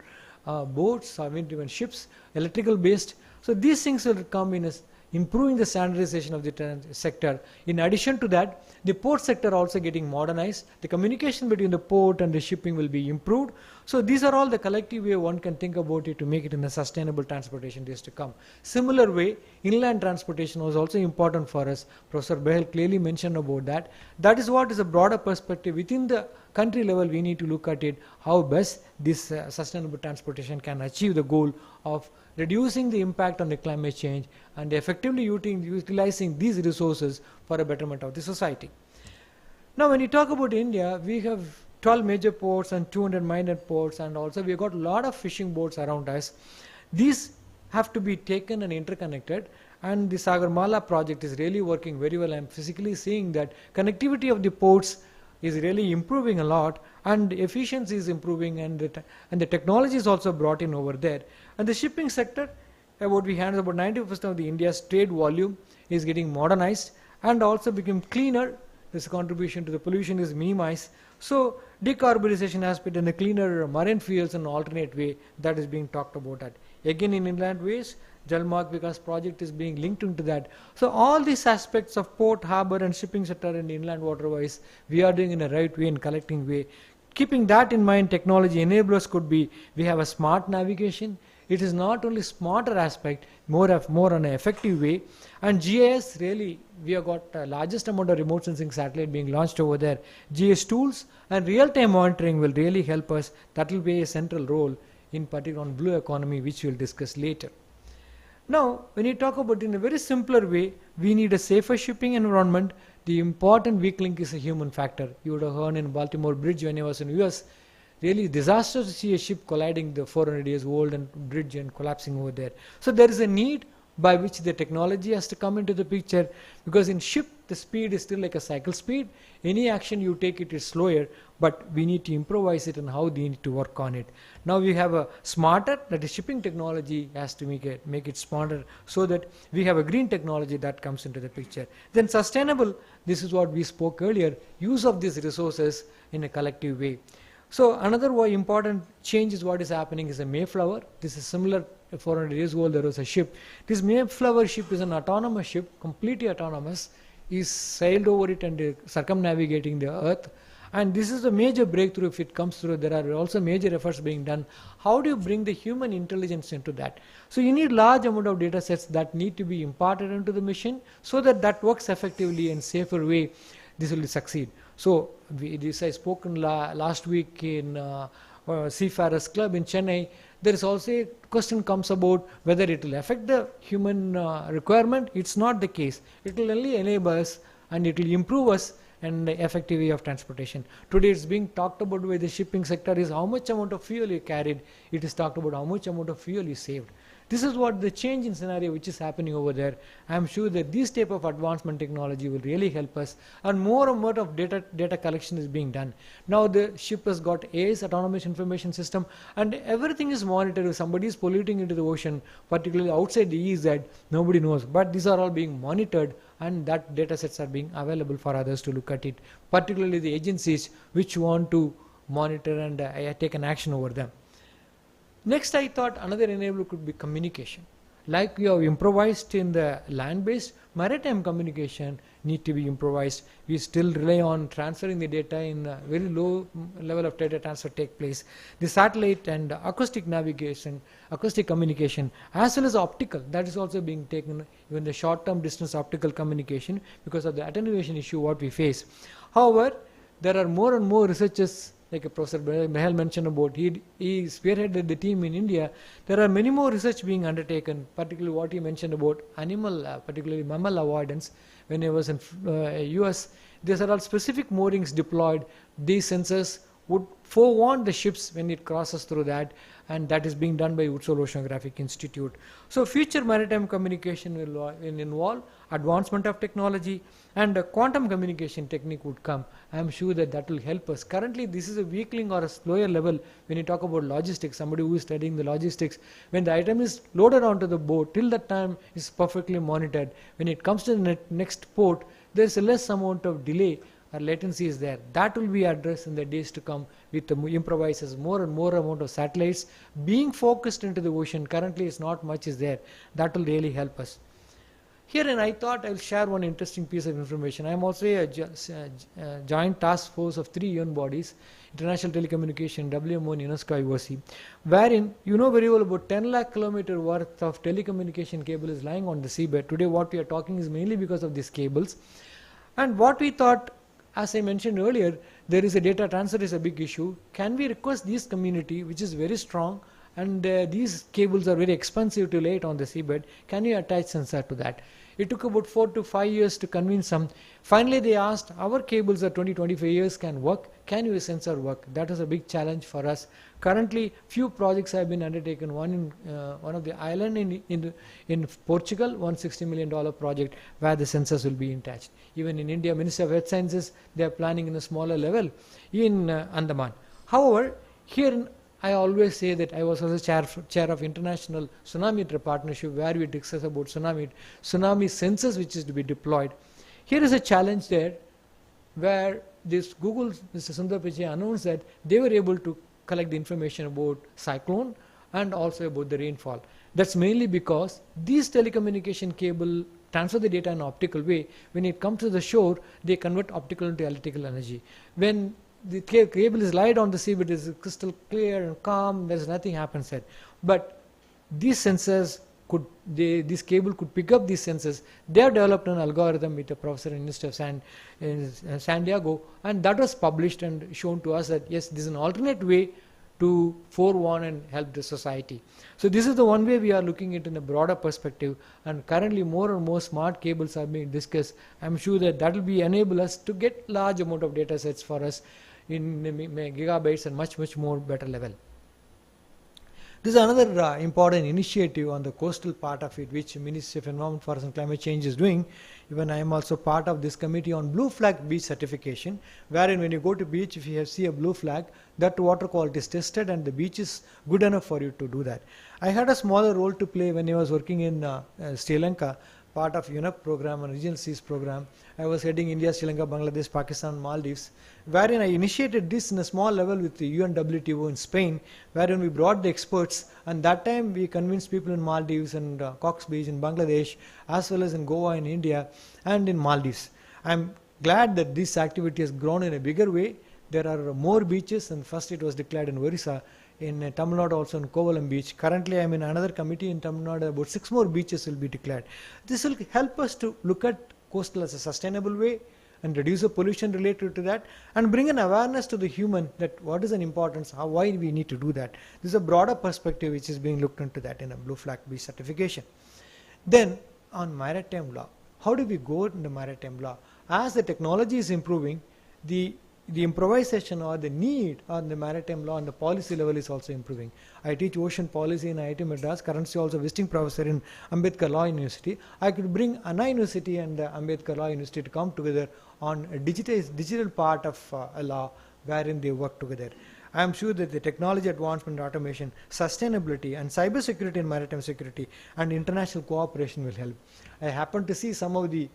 boats or wind-driven ships, electrical based. So these things will come in as improving the standardization of the sector. In addition to that, the port sector also getting modernized. The communication between the port and the shipping will be improved. So these are all the collective way one can think about it to make it in a sustainable transportation days to come. Similar way, inland transportation was also important for us. Professor Behel clearly mentioned about that. That is what is a broader perspective. Within the country level, we need to look at it, how best this sustainable transportation can achieve the goal of reducing the impact on the climate change and effectively utilizing these resources for a betterment of the society. Now when you talk about India, we have 12 major ports and 200 minor ports, and also we have got a lot of fishing boats around us. These have to be taken and interconnected, and the Sagarmala project is really working very well. I'm physically seeing that connectivity of the ports is really improving a lot, and efficiency is improving, and the technology is also brought in over there. And the shipping sector, about 90% of the India's trade volume is getting modernized and also become cleaner. This contribution to the pollution is minimized. So decarbonization aspect and the cleaner marine fuels in an alternate way, that is being talked about that. Again in inland ways, Jalmarg Vikas project is being linked into that. So all these aspects of port, harbour and shipping sector and inland waterways, we are doing in a right way and collecting way. Keeping that in mind, technology enablers could be, we have a smart navigation. It is not only smarter aspect, more on an effective way. And GIS really, we have got largest amount of remote sensing satellite being launched over there. GIS tools and real-time monitoring will really help us. That will play a central role in particular on blue economy, which we will discuss later. Now, when you talk about in a very simpler way, we need a safer shipping environment. The important weak link is a human factor. You would have heard in Baltimore Bridge when I was in US, really disastrous to see a ship colliding the 400 years old and bridge and collapsing over there. So there is a need by which the technology has to come into the picture, because in ship the speed is still like a cycle speed. Any action you take, it is slower, but we need to improvise it and how we need to work on it. Now we have a smarter, that is shipping technology has to make it smarter, so that we have a green technology that comes into the picture. Then sustainable, this is what we spoke earlier, use of these resources in a collective way. So another important change is what is happening is a Mayflower. This is similar, 400 years old there was a ship. This Mayflower ship is an autonomous ship, completely autonomous, is sailed over it and circumnavigating the earth. And this is a major breakthrough if it comes through. There are also major efforts being done. How do you bring the human intelligence into that? So you need large amount of data sets that need to be imparted into the machine so that that works effectively and safer way. This will succeed. So this I spoken last week in Seafarers Club in Chennai. There is also a question comes about whether it will affect the human requirement. It's not the case. It will only enable us and it will improve us and the effective way of transportation. Today it's being talked about by the shipping sector is how much amount of fuel you carried. It is talked about how much amount of fuel you saved. This is what the change in scenario which is happening over there. I am sure that this type of advancement technology will really help us, and more of data collection is being done. Now the ship has got AIS, autonomous information system, and everything is monitored. If somebody is polluting into the ocean, particularly outside the EEZ, nobody knows. But these are all being monitored, and that data sets are being available for others to look at it, particularly the agencies which want to monitor and take an action over them. Next, I thought another enabler could be communication. Like we have improvised in the land-based, maritime communication need to be improvised. We still rely on transferring the data in a very low level of data transfer take place. The satellite and acoustic navigation, acoustic communication, as well as optical, that is also being taken, even the short-term distance optical communication, because of the attenuation issue what we face. However, there are more and more researchers, like Professor Behel mentioned about, he spearheaded the team in India. There are many more research being undertaken, particularly what he mentioned about animal, particularly mammal avoidance. When I was in US, these are all specific moorings deployed. These sensors would forewarn the ships when it crosses through that, and that is being done by Woodsole Oceanographic Institute. So future maritime communication will involve advancement of technology, and a quantum communication technique would come. I am sure that that will help us. Currently this is a weakling or a slower level when you talk about logistics. Somebody who is studying the logistics, when the item is loaded onto the boat, till that time is perfectly monitored. When it comes to the next port, there is a less amount of delay or latency is there. That will be addressed in the days to come with the improvises, more and more amount of satellites being focused into the ocean. Currently is not much is there. That will really help us. Here, and I thought I will share one interesting piece of information. I am also a joint task force of 3 UN bodies, International Telecommunication, WMO and UNESCO IOC, wherein you know very well about 10 lakh kilometer worth of telecommunication cable is lying on the seabed. Today what we are talking is mainly because of these cables. And what we thought, as I mentioned earlier, there is a data transfer is a big issue. Can we request this community, which is very strong, and these cables are very expensive to lay it on the seabed, can you attach sensor to that? It took about 4 to 5 years to convince them. Finally they asked, our cables are 20-25 years can work, can your sensor work? That is a big challenge for us. Currently few projects have been undertaken, one in one of the island in Portugal, $160 million project where the sensors will be attached. Even in India, Ministry of Earth Sciences, they are planning in a smaller level in Andaman. However, here I always say that I was also chair of International Tsunami Partnership, where we discuss about tsunami sensors which is to be deployed. Here is a challenge there, where this Google, Mr. Sundar Pichai announced that they were able to collect the information about cyclone and also about the rainfall. That's mainly because these telecommunication cable transfer the data in an optical way. When it comes to the shore, they convert optical into electrical energy. When the cable is laid on the seabed, it is crystal clear and calm, there's nothing happens there. But these sensors could, this cable could pick up these sensors. They have developed an algorithm with a professor in University of San Diego, and that was published and shown to us that yes, this is an alternate way to forewarn and help the society. So this is the one way we are looking at in a broader perspective, and currently more and more smart cables are being discussed. I'm sure that that will be enable us to get large amount of data sets for us in gigabytes and much more better level. This is another important initiative on the coastal part of it, which Ministry of Environment, Forest and Climate Change is doing. Even I am also part of this committee on blue flag beach certification, wherein when you go to beach, if you see a blue flag, that water quality is tested and the beach is good enough for you to do that. I had a smaller role to play when I was working in Sri Lanka, part of UNEP program and regional seas program. I was heading India, Sri Lanka, Bangladesh, Pakistan, Maldives, wherein I initiated this in a small level with the UNWTO in Spain, wherein we brought the experts, and that time we convinced people in Maldives and Cox Beach in Bangladesh, as well as in Goa in India and in Maldives. I'm glad that this activity has grown in a bigger way. There are more beaches, and first it was declared in Orissa, in Tamil Nadu also in Kovalam beach. Currently I am in another committee in Tamil Nadu, about 6 more beaches will be declared. This will help us to look at coastal as a sustainable way and reduce the pollution related to that, and bring an awareness to the human that what is an importance, why we need to do that. This is a broader perspective which is being looked into that in a blue flag beach certification. Then on maritime law, how do we go in the maritime law? As the technology is improving, the improvisation or the need on the maritime law and the policy level is also improving. I teach ocean policy in IIT Madras, currently also visiting professor in Ambedkar Law University. I could bring Anna University and Ambedkar Law University to come together on a digital part of a law wherein they work together. I am sure that the technology advancement, automation, sustainability and cyber security and maritime security and international cooperation will help. I happen to see some of the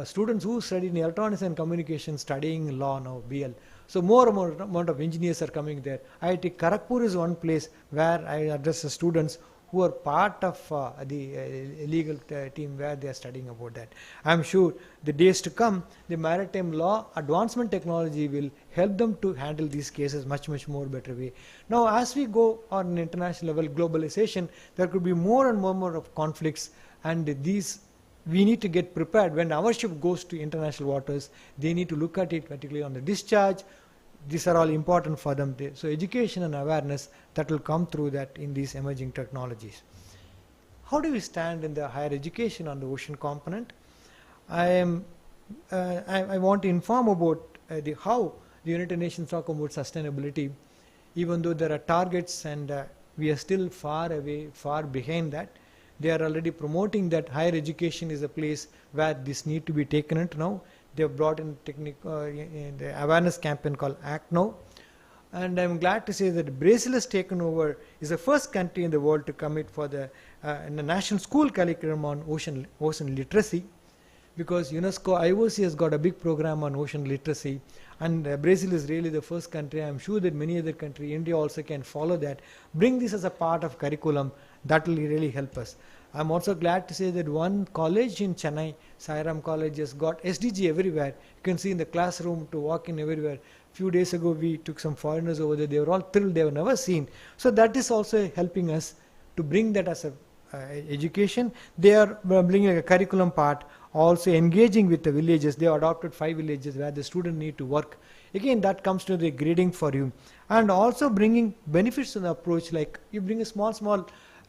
students who study in electronics and communication studying law now, BL. So more amount of engineers are coming there. IIT Kharagpur is one place where I address the students who are part of the legal team where they are studying about that. I am sure the days to come, the maritime law advancement technology will help them to handle these cases much more better way. Now as we go on an international level, globalization, there could be more and more of conflicts, and these we need to get prepared. When our ship goes to international waters, they need to look at it, particularly on the discharge. These are all important for them. So education and awareness, that will come through that in these emerging technologies. How do we stand in the higher education on the ocean component? I want to inform about how the United Nations talk about sustainability, even though there are targets and we are still far away, far behind that. They are already promoting that higher education is a place where this need to be taken into now. They have brought in the awareness campaign called Act Now. And I am glad to say that Brazil has taken over, is the first country in the world to commit for the national school curriculum on ocean literacy, because UNESCO IOC has got a big program on ocean literacy, and Brazil is really the first country. I am sure that many other countries, India also can follow that, bring this as a part of curriculum. That will really help us. I am also glad to say that one college in Chennai, Sairam College, has got SDG everywhere. You can see in the classroom to walk in everywhere. Few days ago we took some foreigners over there. They were all thrilled. They were never seen. So that is also helping us to bring that as a education. They are bringing a curriculum part, also engaging with the villages. They have adopted 5 villages where the student need to work. Again, that comes to the grading for you, and also bringing benefits to the approach, like you bring a small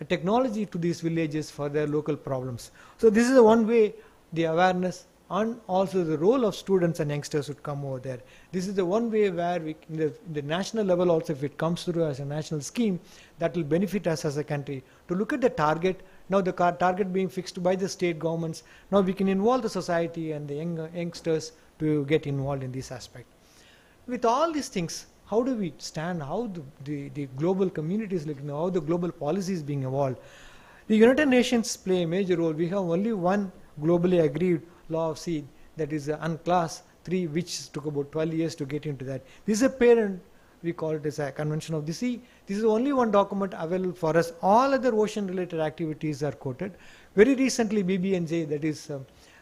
technology to these villages for their local problems. So this is the one way the awareness and also the role of students and youngsters would come over there. This is the one way where we, in the national level also, if it comes through as a national scheme, that will benefit us as a country. To look at the target, now the target being fixed by the state governments, now we can involve the society and the youngsters to get involved in this aspect. With all these things, how do we stand? How the global community is looking, how the global policy is being evolved? The United Nations play a major role. We have only one globally agreed law of sea, that is UNCLOS 3, which took about 12 years to get into that. This is a parent, we call it as a Convention of the Sea. This is only one document available for us. All other ocean related activities are quoted. Very recently BBNJ, that is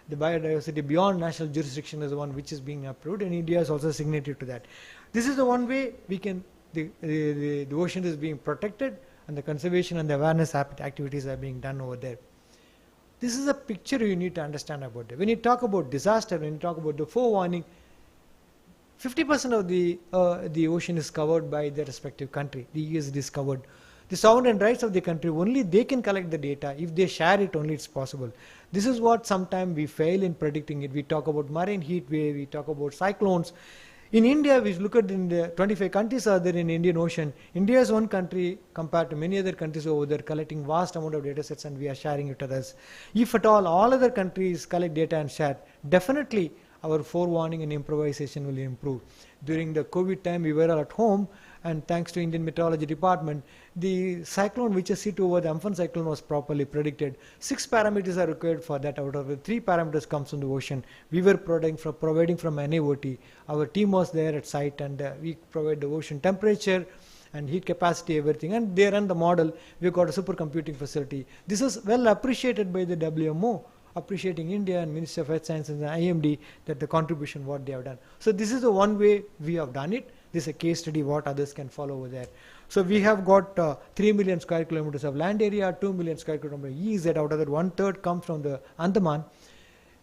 the biodiversity beyond national jurisdiction, is the one which is being approved, and India is also a signatory to that. This is the one way we can, the ocean is being protected, and the conservation and the awareness activities are being done over there. This is a picture you need to understand about it. When you talk about disaster, when you talk about the forewarning, 50% of the ocean is covered by the respective country. The EU is discovered. The sovereign rights of the country, only they can collect the data. If they share it, only it's possible. This is what sometimes we fail in predicting it. We talk about marine heat wave, we talk about cyclones. In India, we look at in the 25 countries are there in Indian Ocean. India is one country compared to many other countries over there, collecting vast amount of data sets, and we are sharing it with others. If at all other countries collect data and share, definitely our forewarning and improvisation will improve. During the COVID time, we were all at home, and thanks to Indian Meteorology Department, the cyclone which is hit over the Amphan cyclone was properly predicted. 6 parameters are required for that. Out of the 3 parameters comes from the ocean. We were providing from NAOT. Our team was there at site, and we provide the ocean temperature and heat capacity, everything, and they run the model. We got a supercomputing facility. This is well appreciated by the WMO, appreciating India and Ministry of Earth Sciences and IMD, that the contribution what they have done. So this is the one way we have done it. This is a case study what others can follow over there. So we have got 3 million square kilometers of land area, 2 million square kilometers of EEZ. Out of that, 1/3 comes from the Andaman.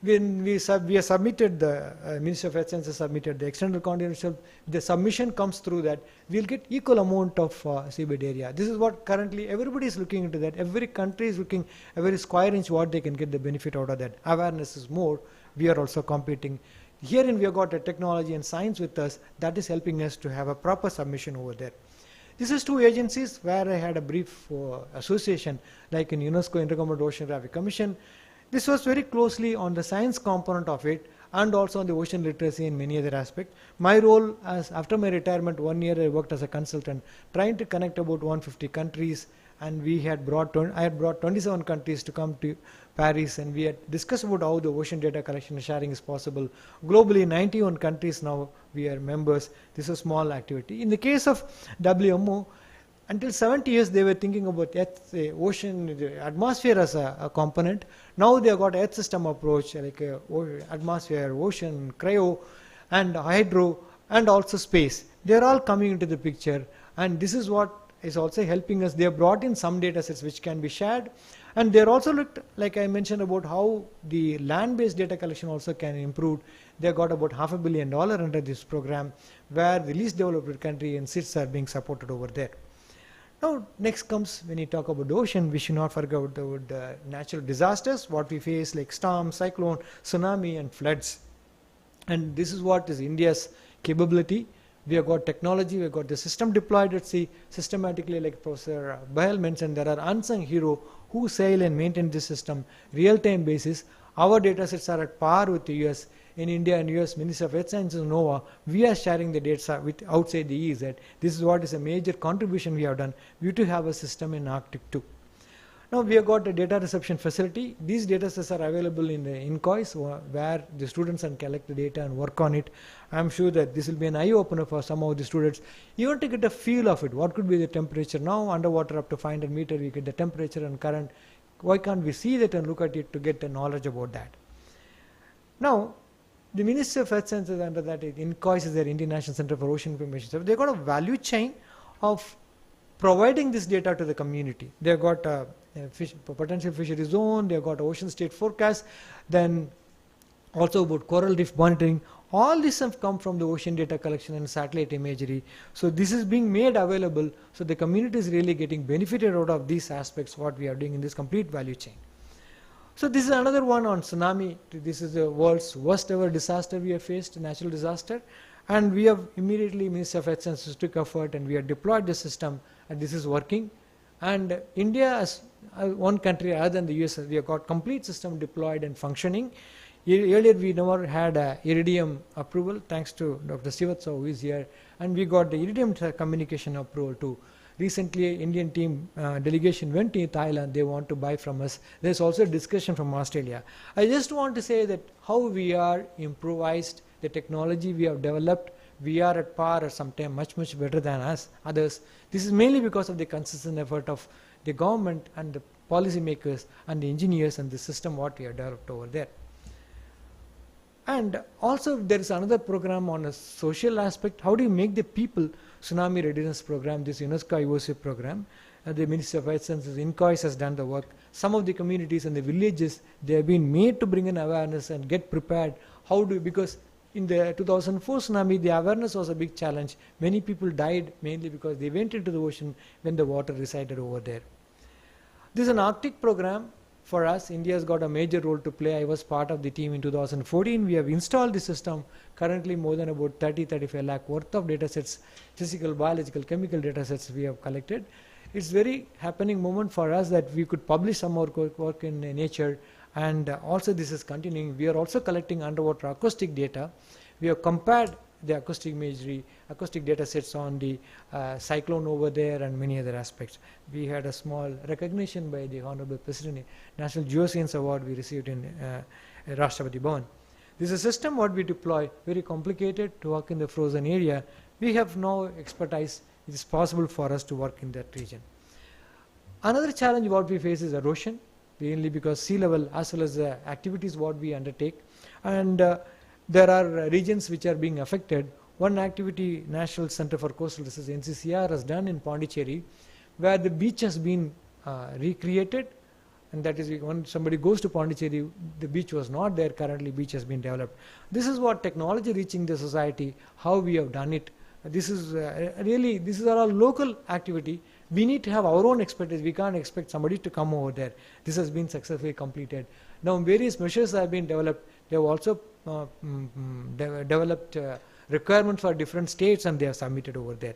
When we have submitted, the Ministry of Health Sciences submitted the external confidential, the submission comes through that, we'll get equal amount of seabed area. This is what currently everybody is looking into that. Every country is looking every square inch what they can get the benefit out of that. Awareness is more. We are also competing. Herein we have got a technology and science with us that is helping us to have a proper submission over there. This is two agencies where I had a brief association, like in UNESCO Intergovernmental Oceanographic Commission. This was very closely on the science component of it and also on the ocean literacy and many other aspects. My role, as after my retirement, 1 year I worked as a consultant trying to connect about 150 countries, and I had brought 27 countries to come to Paris, and we had discussed about how the ocean data collection and sharing is possible. Globally, 91 countries now we are members. This is a small activity. In the case of WMO, until 70 years they were thinking about Earth, the ocean, the atmosphere as a component. Now they have got Earth system approach, like atmosphere, ocean, cryo, and hydro, and also space. They are all coming into the picture, and this is what is also helping us. They have brought in some data sets which can be shared, and they are also looked, like I mentioned, about how the land-based data collection also can improve. They have got about $500 million under this program, where the least developed country and SITs are being supported over there. Now, next comes, when you talk about the ocean, we should not forget about the natural disasters, what we face, like storm, cyclone, tsunami, and floods. And this is what is India's capability. We have got technology, we have got the system deployed at sea systematically, like Professor Bahel mentioned. There are unsung heroes who sail and maintain this system real-time basis. Our data sets are at par with the US. In India and US Ministry of Health Sciences and NOAA, we are sharing the data with outside the EEZ. This is what is a major contribution we have done. We to have a system in Arctic too. Now we have got a data reception facility. These data sets are available in the INCOIS, where the students can collect the data and work on it. I'm sure that this will be an eye-opener for some of the students, even to get a feel of it. What could be the temperature now? Underwater up to 500 meters, we get the temperature and current. Why can't we see that and look at it to get the knowledge about that? Now, the Ministry of Health Sciences, under that, INCOIS is their International Center for Ocean Information. So they've got a value chain of providing this data to the community. They've got a potential fishery zone, they've got ocean state forecast, then also about coral reef monitoring. All this have come from the ocean data collection and satellite imagery. So this is being made available, so the community is really getting benefited out of these aspects, what we are doing in this complete value chain. So this is another one on tsunami. This is the world's worst ever disaster we have faced, natural disaster. And we have immediately, Ministry of Health Sciences took effort and we have deployed the system, and this is working. And India, as one country other than the US, we have got complete system deployed and functioning. Earlier we never had a Iridium approval, thanks to Dr. Srivatsa who is here, and we got the Iridium communication approval too. Recently, Indian team delegation went to Thailand. They want to buy from us. There's also a discussion from Australia. I just want to say that how we are improvised, the technology we have developed, we are at par or sometimes much better than others. This is mainly because of the consistent effort of the government and the policymakers and the engineers and the system what we have developed over there. And also there is another program on a social aspect. How do you make the people tsunami readiness program, this UNESCO IOC program? The Ministry of Health Sciences, INCOIS has done the work. Some of the communities and the villages, they have been made to bring in awareness and get prepared. Because in the 2004 tsunami, the awareness was a big challenge. Many people died mainly because they went into the ocean when the water resided over there. This is an Arctic program. For us, India has got a major role to play. I was part of the team in 2014. We have installed the system. Currently more than about 30-35 lakh worth of data sets, physical, biological, chemical data sets we have collected. It's very happening moment for us that we could publish some more work in nature, and also this is continuing. We are also collecting underwater acoustic data. We have compared the acoustic imagery, acoustic data sets on the cyclone over there and many other aspects. We had a small recognition by the Honorable President, National Geoscience Award we received in Rashtrapati Bhavan. This is a system what we deploy, very complicated to work in the frozen area. We have now expertise. It is possible for us to work in that region. Another challenge what we face is erosion, mainly because sea level as well as the activities what we undertake. And there are regions which are being affected one activity National Center for Coastal Research NCCR has done in Pondicherry, where the beach has been recreated, and that is when somebody goes to Pondicherry, the beach was not there. Currently beach has been developed. This is what technology reaching the society, how we have done it. This is really, this is our local activity. We need to have our own expertise. We can't expect somebody to come over there. This has been successfully completed. Now various measures have been developed. They have also developed requirements for different states, and they are submitted over there.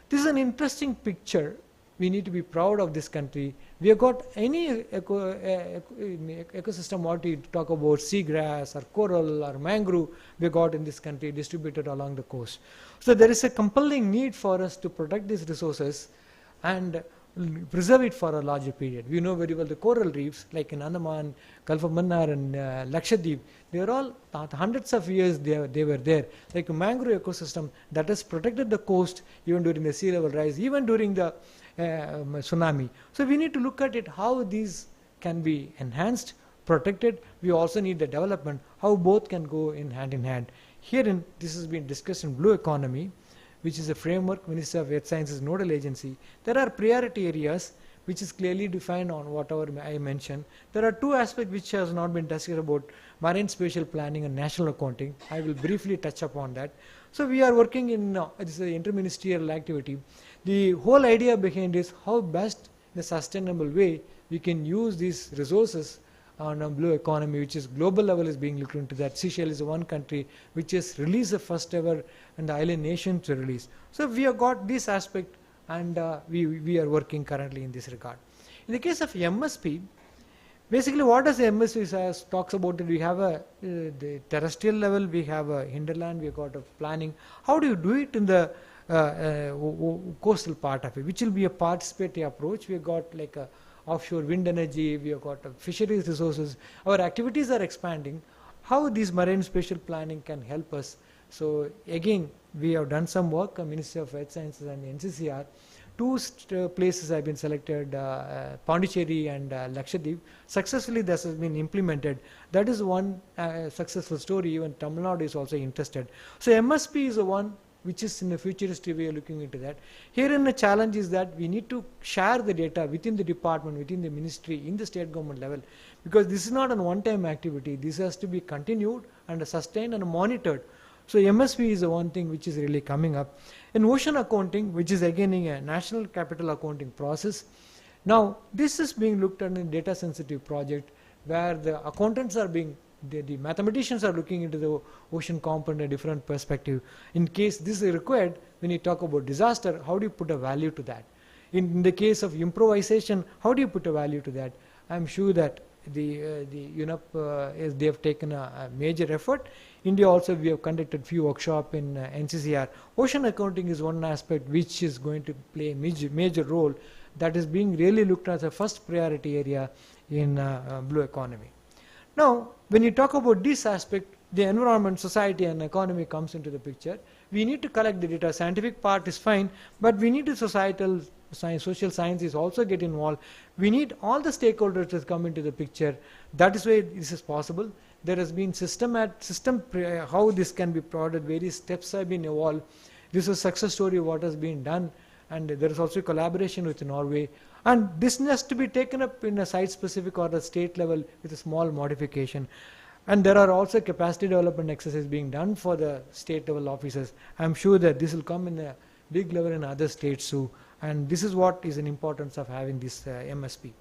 This is an interesting picture. We need to be proud of this country. We have got any ecosystem, what we talk about, seagrass or coral or mangrove, we have got in this country distributed along the coast. So there is a compelling need for us to protect these resources and preserve it for a larger period. We know very well the coral reefs like in Andaman, Gulf of Mannar and Lakshadweep, they are all hundreds of years they were there. Like a mangrove ecosystem that has protected the coast even during the sea level rise, even during the tsunami. So we need to look at it, how these can be enhanced, protected. We also need the development, how both can go in hand. Here this has been discussed in Blue Economy, which is a framework, Ministry of Earth Sciences nodal agency. There are priority areas which is clearly defined on whatever I mentioned. There are two aspects which has not been discussed about marine spatial planning and national accounting. I will briefly touch upon that. So we are working in, this is an interministerial activity. The whole idea behind is how best in a sustainable way we can use these resources on a blue economy, which is global level is being looked into that. Seychelles is one country which has released the first ever and the island nation to release. So we have got this aspect, and we are working currently in this regard. In the case of MSP, basically what does the MSP says, talks about it, we have the terrestrial level, we have a hinterland, we have got a planning. How do you do it in the coastal part of it, which will be a participatory approach. We have got like a offshore wind energy, we have got fisheries resources. Our activities are expanding. How this marine spatial planning can help us? So again, we have done some work, Ministry of Earth Sciences and NCCR. Two places have been selected, Pondicherry and Lakshadweep. Successfully this has been implemented. That is one successful story. Even Tamil Nadu is also interested. So MSP is the one which is in the futuristic way looking into that. Here in the challenge is that we need to share the data within the department, within the ministry, in the state government level, because this is not a one-time activity. This has to be continued and sustained and monitored. So MSP is the one thing which is really coming up. In ocean accounting, which is again a national capital accounting process, now this is being looked at in a data sensitive project where the accountants are being the mathematicians are looking into the ocean component in a different perspective. In case this is required, when you talk about disaster, how do you put a value to that? In the case of improvisation, how do you put a value to that? I'm sure that the UNEP, they have taken a major effort. India also, we have conducted few workshops in NCCR. Ocean accounting is one aspect which is going to play a major role, that is being really looked at as a first priority area in blue economy. Now, when you talk about this aspect, the environment, society and economy comes into the picture. We need to collect the data. Scientific part is fine, but we need the societal science, social sciences also get involved. We need all the stakeholders to come into the picture. That is why this is possible. There has been how this can be provided, various steps have been evolved. This is a success story of what has been done, and there is also collaboration with Norway. And this has to be taken up in a site-specific or a state level with a small modification. And there are also capacity development exercises being done for the state-level officers. I'm sure that this will come in a big level in other states too. And this is what is an importance of having this MSP.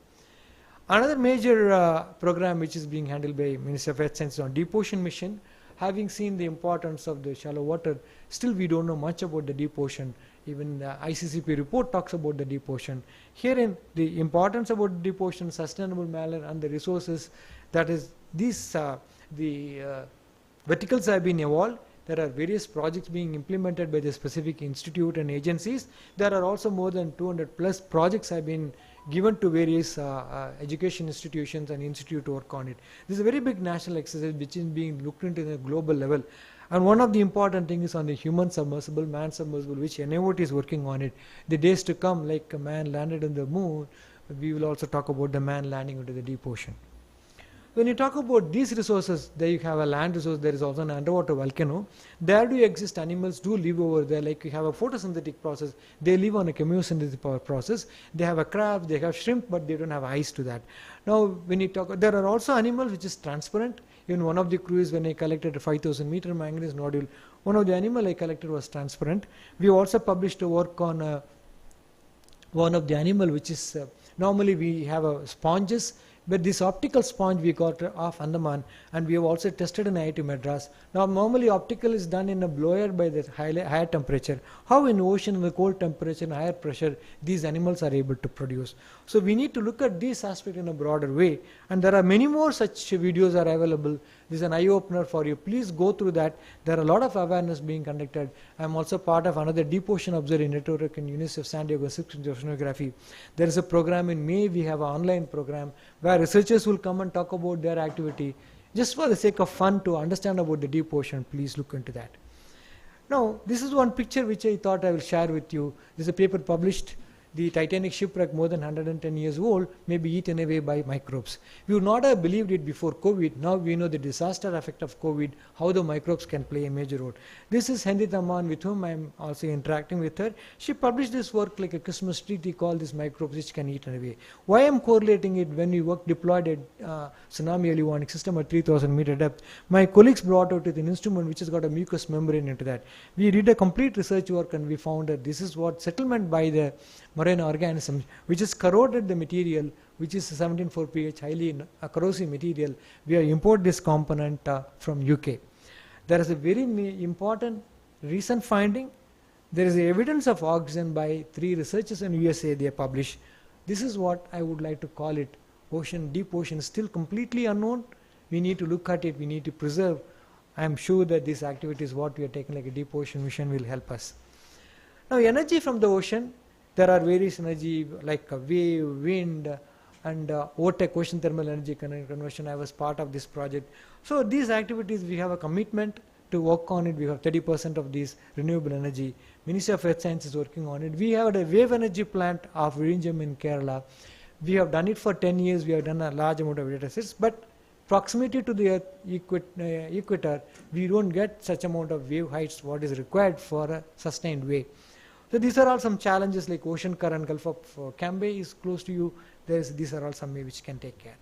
Another major program which is being handled by Ministry of Earth Sciences on deep ocean mission. Having seen the importance of the shallow water, still we don't know much about the deep ocean. Even the ICCP report talks about the deep ocean. Herein, the importance about the deep ocean, sustainable manner and the resources, that is, these verticals have been evolved. There are various projects being implemented by the specific institute and agencies. There are also more than 200 plus projects have been given to various education institutions and institute to work on it. This is a very big national exercise which is being looked into at a global level. And one of the important things is on the human submersible, man submersible, which NIOT is working on it. The days to come, like a man landed on the moon, we will also talk about the man landing into the deep ocean. When you talk about these resources, there you have a land resource, there is also an underwater volcano. There do exist animals do live over there, like you have a photosynthetic process. They live on a chemosynthetic process. They have a crab, they have shrimp, but they don't have eyes to that. Now, when you talk, there are also animals which is transparent. In one of the cruise, when I collected a 5,000 meter manganese nodule, one of the animal I collected was transparent. We also published a work on one of the animal which is normally we have sponges, but this optical sponge we got off Andaman, and we have also tested in IIT Madras. Now normally optical is done in a blower by the higher temperature. How in ocean in the cold temperature and higher pressure these animals are able to produce. So we need to look at this aspect in a broader way, and there are many more such videos are available. This is an eye opener for you. Please go through that. There are a lot of awareness being conducted. I am also part of another deep ocean observatory network in University of San Diego, oceanography. There is a program in May. We have an online program where researchers will come and talk about their activity just for the sake of fun to understand about the deep ocean. Please look into that. Now, this is one picture which I thought I will share with you. This is a paper published. The Titanic shipwreck, more than 110 years old, may be eaten away by microbes. We would not have believed it before COVID. Now we know the disaster effect of COVID, how the microbes can play a major role. This is Henry Taman, with whom I am also interacting with her. She published this work like a Christmas treaty called these microbes which can eat away. Why I am correlating it when we work deployed at tsunami early warning system at 3,000 meter depth. My colleagues brought out with an instrument which has got a mucous membrane into that. We did a complete research work and we found that this is what settlement by the marine organisms which has corroded the material, which is 17.4 pH, highly corrosive material. We have imported this component from UK. There is a very important recent finding. There is evidence of oxygen by 3 researchers in USA they published. This is what I would like to call it. Ocean, deep ocean is still completely unknown. We need to look at it, we need to preserve. I am sure that this activity is what we are taking like a deep ocean mission will help us. Now energy from the ocean, there are various energy like wave, wind, and OTEC, ocean thermal energy conversion. I was part of this project. So these activities, we have a commitment to work on it. We have 30% of these renewable energy. Ministry of Earth Science is working on it. We have a wave energy plant of Virinjam in Kerala. We have done it for 10 years. We have done a large amount of data sets, but proximity to the Earth equator, we don't get such amount of wave heights what is required for a sustained wave. So these are all some challenges like ocean current, Gulf of Cambay is close to you. These are all some which can take care.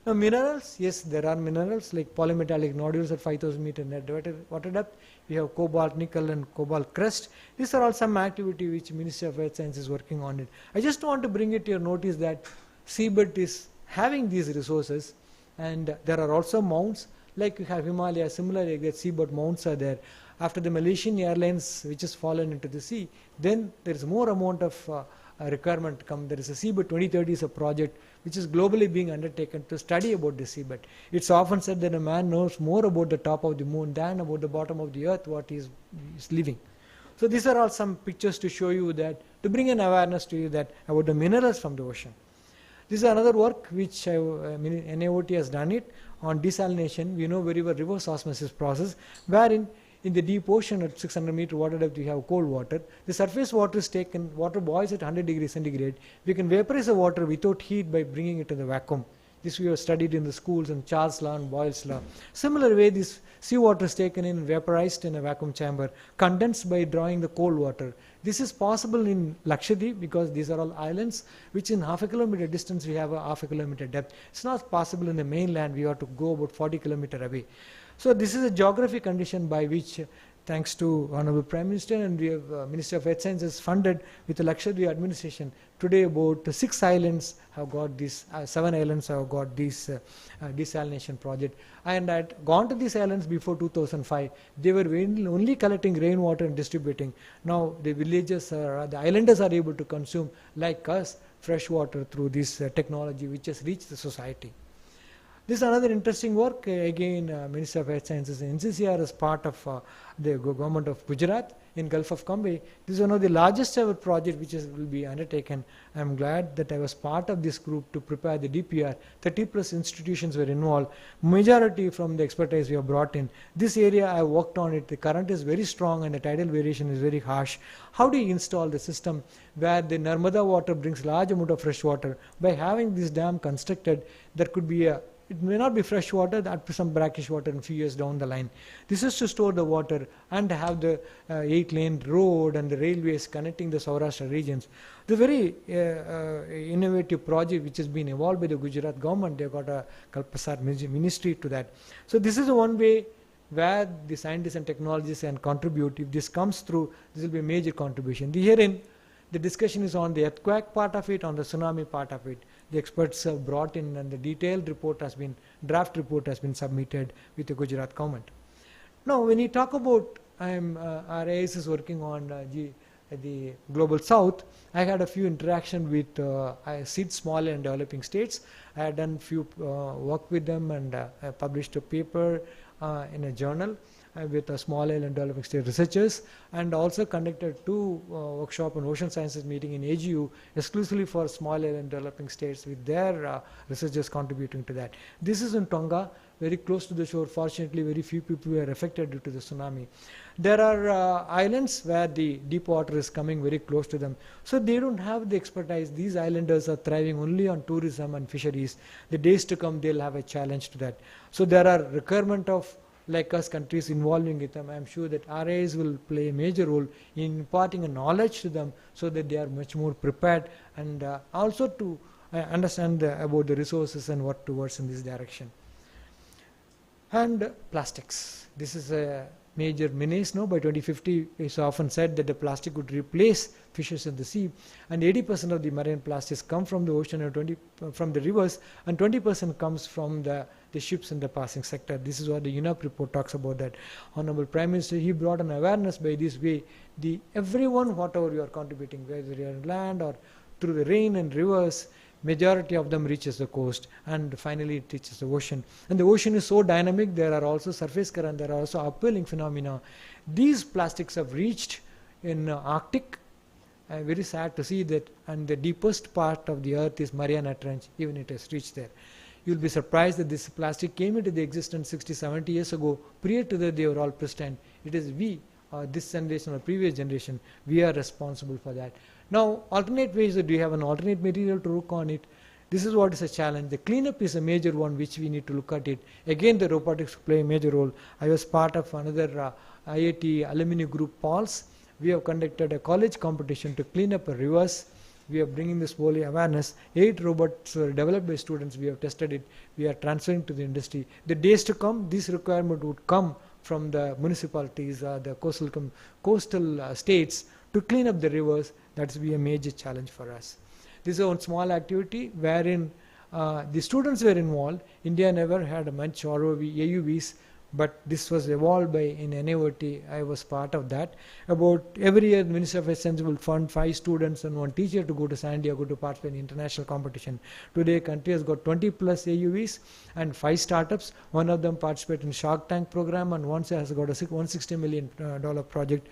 Now minerals, yes, there are minerals like polymetallic nodules at 5,000 meter net water depth. We have cobalt, nickel, and cobalt crust. These are all some activity which Ministry of Earth Science is working on it. I just want to bring it to your notice that seabed is having these resources, and there are also mounts like you have Himalaya. Similarly, that seabed mounts are there. After the Malaysian Airlines which has fallen into the sea, then there is more amount of requirement to come. There is a seabed 2030 is a project which is globally being undertaken to study about the seabed. It's often said that a man knows more about the top of the moon than about the bottom of the earth what he is living. So these are all some pictures to show you that, to bring an awareness to you that about the minerals from the ocean. This is another work which NAOT has done it on desalination. We know very well reverse osmosis process, wherein in the deep ocean at 600 meter water depth we have cold water. The surface water is taken, water boils at 100 degrees centigrade. We can vaporize the water without heat by bringing it to the vacuum. This we have studied in the schools in Charles' law and Boyle's law. Similar way, this seawater is taken in, vaporized in a vacuum chamber, condensed by drawing the cold water. This is possible in Lakshadweep because these are all islands which in half a kilometer distance we have a half a kilometer depth. It's not possible in the mainland. We have to go about 40 kilometer away. So this is a geographic condition by which, thanks to Honorable Prime Minister and we have Ministry of Earth Sciences funded with the Lakshadweep administration. Today about 6 islands have got this, 7 islands have got this desalination project. And I had gone to these islands before 2005. They were only collecting rainwater and distributing. Now the villagers, the islanders are able to consume like us fresh water through this technology which has reached the society. This is another interesting work. Again, Ministry of Earth Sciences and NCCR is part of the government of Gujarat in Gulf of Cambay. This is one of the largest ever project which will be undertaken. I am glad that I was part of this group to prepare the DPR. 30+ institutions were involved. Majority from the expertise we have brought in. This area I worked on it. The current is very strong and the tidal variation is very harsh. How do you install the system where the Narmada water brings large amount of fresh water? By having this dam constructed, there could be a it may not be fresh water, that some brackish water in a few years down the line. This is to store the water and have the 8-lane road and the railways connecting the Saurashtra regions. The very innovative project which has been evolved by the Gujarat government. They've got a Kalpasar ministry to that. So this is the one way where the scientists and technologists can contribute. If this comes through, this will be a major contribution. Herein, the discussion is on the earthquake part of it, on the tsunami part of it. The experts have brought in, and the detailed report has been, draft report has been submitted with the Gujarat government. Now, when you talk about, RIS is working on the Global South, I had a few interaction with SID, small and developing states. I had done few work with them, and I published a paper in a journal with a small island developing state researchers, and also conducted 2 workshop on ocean sciences meeting in AGU exclusively for small island developing states, with their researchers contributing to that. This is in Tonga, very close to the shore. Fortunately, very few people were affected due to the tsunami. There are islands where the deep water is coming very close to them, so they don't have the expertise. These islanders are thriving only on tourism and fisheries. The days to come, they'll have a challenge to that. So there are requirement of, like us, countries involving with them. I am sure that RIs will play a major role in imparting a knowledge to them, so that they are much more prepared, and also to understand about the resources and what towards in this direction. And plastics. This is a major menace now. By 2050, it's often said that the plastic would replace fishes in the sea, and 80% of the marine plastics come from the ocean and 20 from the rivers, and 20% comes from the ships in the passing sector. This is what the UNEP report talks about. That Honorable Prime Minister, he brought an awareness by this way. Everyone, whatever you are contributing, whether you are on land or through the rain and rivers, majority of them reaches the coast, and finally it reaches the ocean. And the ocean is so dynamic. There are also surface current, there are also upwelling phenomena. These plastics have reached in Arctic. Very sad to see that, and the deepest part of the earth is Mariana Trench, even it has reached there. You'll be surprised that this plastic came into the existence 60, 70 years ago. Prior to that, they were all pristine. It is we, this generation or previous generation, we are responsible for that. Now, alternate ways, that we have an alternate material to look on it. This is what is a challenge. The cleanup is a major one which we need to look at it. Again, the robotics play a major role. I was part of another IIT alumni group, PALS. We have conducted a college competition to clean up rivers. We are bringing this whole awareness. 8 robots were developed by students. We have tested it. We are transferring to the industry. The days to come, this requirement would come from the municipalities, the coastal states, to clean up the rivers. That will be a major challenge for us. This is one small activity wherein the students were involved. India never had much AUVs, but this was evolved by in NAOT. I was part of that. About every year, the Ministry of Science will fund 5 students and 1 teacher to go to San Diego to participate in international competition. Today, country has got 20 plus AUVs and 5 startups. One of them participated in Shark Tank program, and one has got a $160 million project.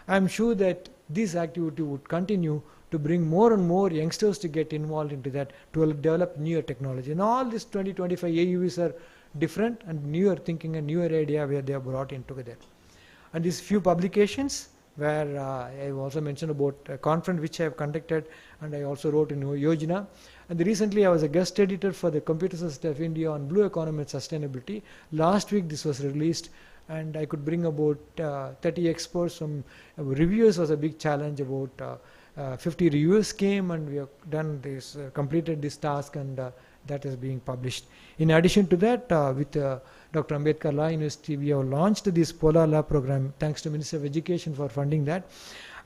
I am sure that this activity would continue to bring more and more youngsters to get involved into that, to develop newer technology. And all these 20-25 AUVs are different and newer thinking and newer idea where they are brought in together. And these few publications where I have also mentioned about a conference which I have conducted, and I also wrote in Yojana. And recently I was a guest editor for the Computer Society of India on Blue Economy and Sustainability. Last week this was released, and I could bring about 30 experts. From reviewers was a big challenge. About 50 reviewers came, and we have done this, completed this task, and that is being published. In addition to that, with Dr. Ambedkar Law University, we have launched this Polar Law program, thanks to Ministry of Education for funding that.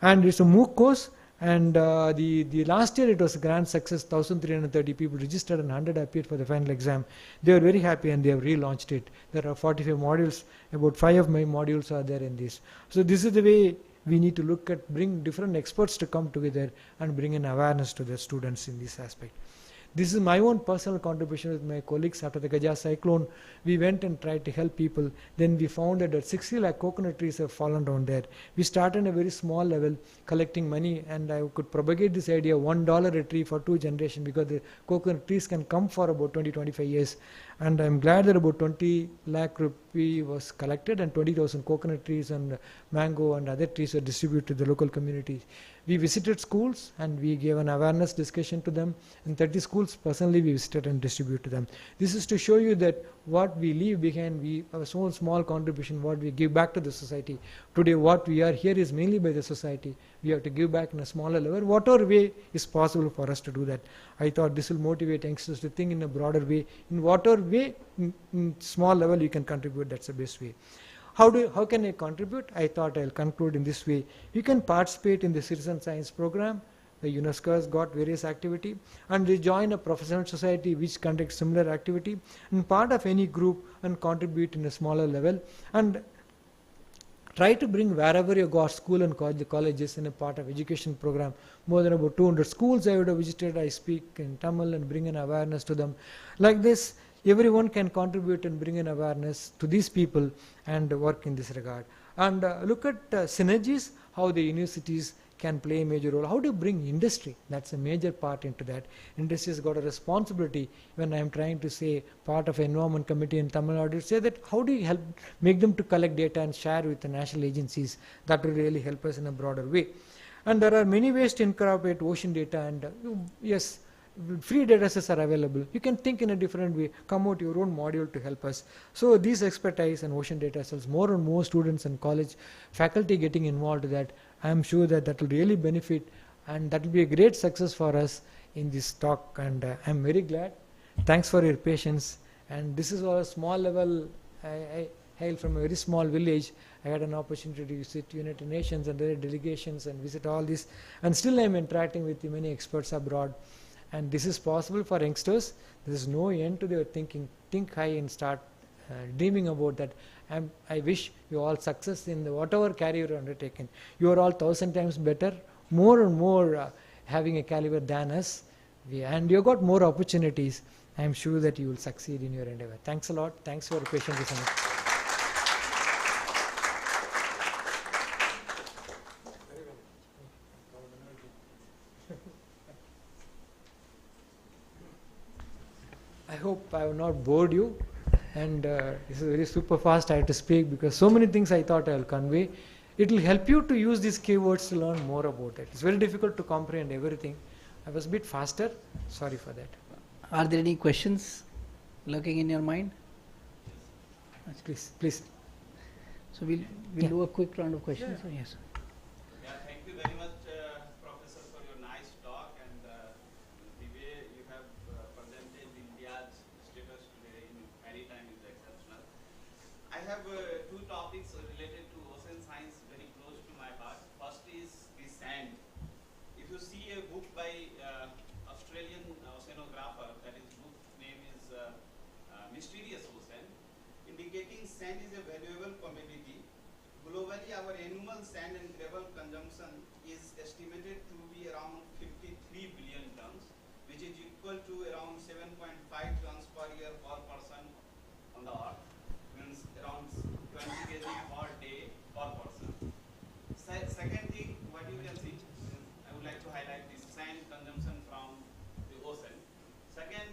And it's a MOOC course, and the last year it was a grand success. 1,330 people registered and 100 appeared for the final exam. They were very happy, and they have relaunched it. There are 45 modules. About 5 of my modules are there in this. So this is the way we need to look at, bring different experts to come together and bring an awareness to the students in this aspect. This is my own personal contribution with my colleagues. After the Gaja cyclone, we went and tried to help people. Then we found that 60 lakh coconut trees have fallen down there. We started at a very small level, collecting money, and I could propagate this idea, $1 a tree for 2 generations, because the coconut trees can come for about 20-25 years. And I'm glad that about 20 lakh rupee was collected and 20,000 coconut trees and mango and other trees were distributed to the local communities. We visited schools and we gave an awareness discussion to them. In 30 schools, personally, we visited and distributed to them. This is to show you that what we leave behind, we have a small contribution, what we give back to the society. Today, what we are here is mainly by the society. We have to give back in a smaller level, whatever way is possible for us to do that. I thought this will motivate youngsters to think in a broader way. In whatever way, in small level, you can contribute. That's the best way. How can I contribute? I thought I'll conclude in this way. You can participate in the citizen science program. The UNESCO has got various activity, and they join a professional society which conducts similar activity, and part of any group and contribute in a smaller level, and try to bring wherever you got school and colleges in a part of education program. More than about 200 schools I would have visited. I speak in Tamil and bring an awareness to them. Like this, everyone can contribute and bring an awareness to these people and work in this regard. And look at synergies, how the universities can play a major role. How do you bring industry? That's a major part into that. Industry has got a responsibility. When I am trying to say part of environment committee in Tamil Nadu, say that how do you help make them to collect data and share with the national agencies? That will really help us in a broader way. And there are many ways to incorporate ocean data, and yes, free data sets are available. You can think in a different way, come out your own module to help us. So these expertise and ocean data sets, more and more students and college faculty getting involved in that, I am sure that that will really benefit, and that will be a great success for us in this talk, and I am very glad. Thanks for your patience. And this is a small level. I hail from a very small village. I had an opportunity to visit United Nations and their delegations and visit all this, and still I am interacting with many experts abroad. And this is possible for youngsters. There is no end to their thinking. Think high and start dreaming about that. I wish you all success in whatever career you are undertaken. You are all 1,000 times better, more and more having a caliber than us. And you have got more opportunities. I am sure that you will succeed in your endeavor. Thanks a lot. Thanks for your patience listening. I hope I have not bored you, and this is very super fast. I have to speak because so many things I thought I will convey. It will help you to use these keywords to learn more about it. It's very difficult to comprehend everything. I was a bit faster. Sorry for that. Are there any questions lurking in your mind? Please. So we'll do a quick round of questions. Yeah. Yes. Yeah, thank you very much, Professor, for your nice talk, and the way you have presented India's status today in maritime is exceptional. I have two topics related to ocean science very close to my heart. First is the sand. If you see a book by Australian oceanographer, that is book name is Mysterious Ocean, indicating sand is a valuable commodity. Globally, our annual sand and gravel consumption is estimated to be around 53 billion tons, which is equal to around 7.5 tons per year per person on the earth, means around 20 kg per day per person. Second thing, what you can see, I would like to highlight this sand consumption from the ocean. Second,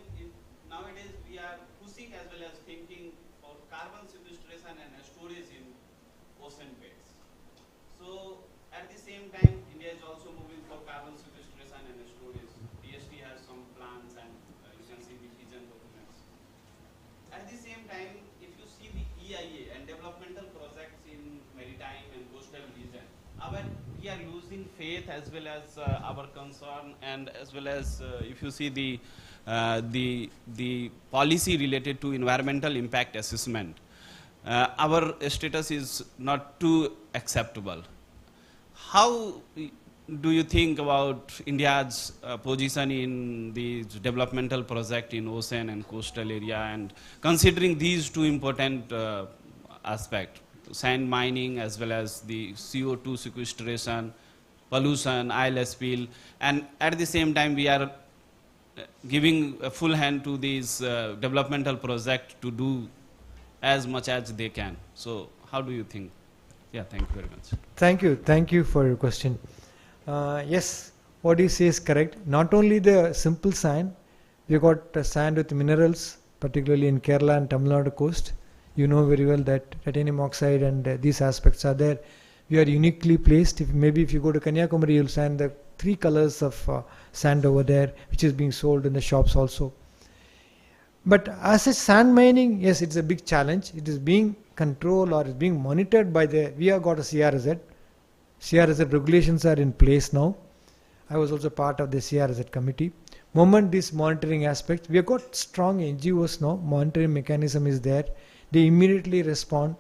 nowadays we are pushing as well as thinking for carbon sequestration and storage in ocean beds. So at the same time, India is also moving for carbon sequestration and storage. DST has some plans, and you can see the vision documents. At the same time, if you see the EIA and developmental projects in maritime and coastal region, we are losing faith as well as our concern, and as well as if you see the policy related to environmental impact assessment, our status is not too acceptable. How do you think about India's position in the developmental project in ocean and coastal area, and considering these two important aspects, sand mining as well as the CO2 sequestration, pollution, IL spill, and at the same time we are giving a full hand to these developmental projects to do as much as they can. So how do you think? Yeah, thank you very much. Thank you for your question. Yes, what you say is correct. Not only the simple sand, we got sand with minerals, particularly in Kerala and Tamil Nadu coast. You know very well that titanium oxide and these aspects are there. We are uniquely placed. Maybe if you go to Kanyakumari, you'll find the 3 colors of sand over there, which is being sold in the shops also. But as a sand mining, yes, it's a big challenge. It is being controlled or is being monitored by we have got a CRZ. CRZ regulations are in place now. I was also part of the CRZ committee. Moment this monitoring aspect, we have got strong NGOs now. Monitoring mechanism is there. They immediately respond,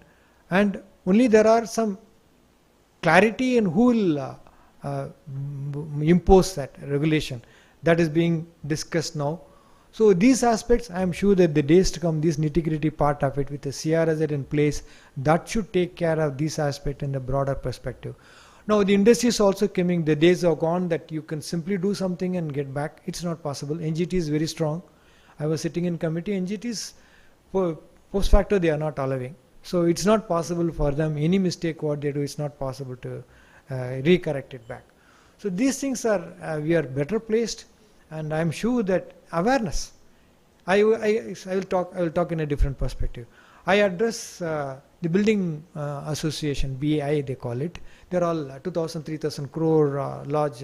and only there are some clarity in who will impose that regulation. That is being discussed now. So these aspects, I am sure that the days to come, this nitty-gritty part of it with the CRZ in place, that should take care of this aspect in the broader perspective. Now the industry is also coming, the days are gone that you can simply do something and get back. It's not possible. NGT is very strong. I was sitting in committee, NGT is post facto they are not allowing. So it's not possible for them, any mistake what they do, it's not possible to recorrect it back. So these things are, we are better placed, and I'm sure that awareness, I will talk in a different perspective. I address the building association, BI they call it. They're all 2,000, 3,000 crore large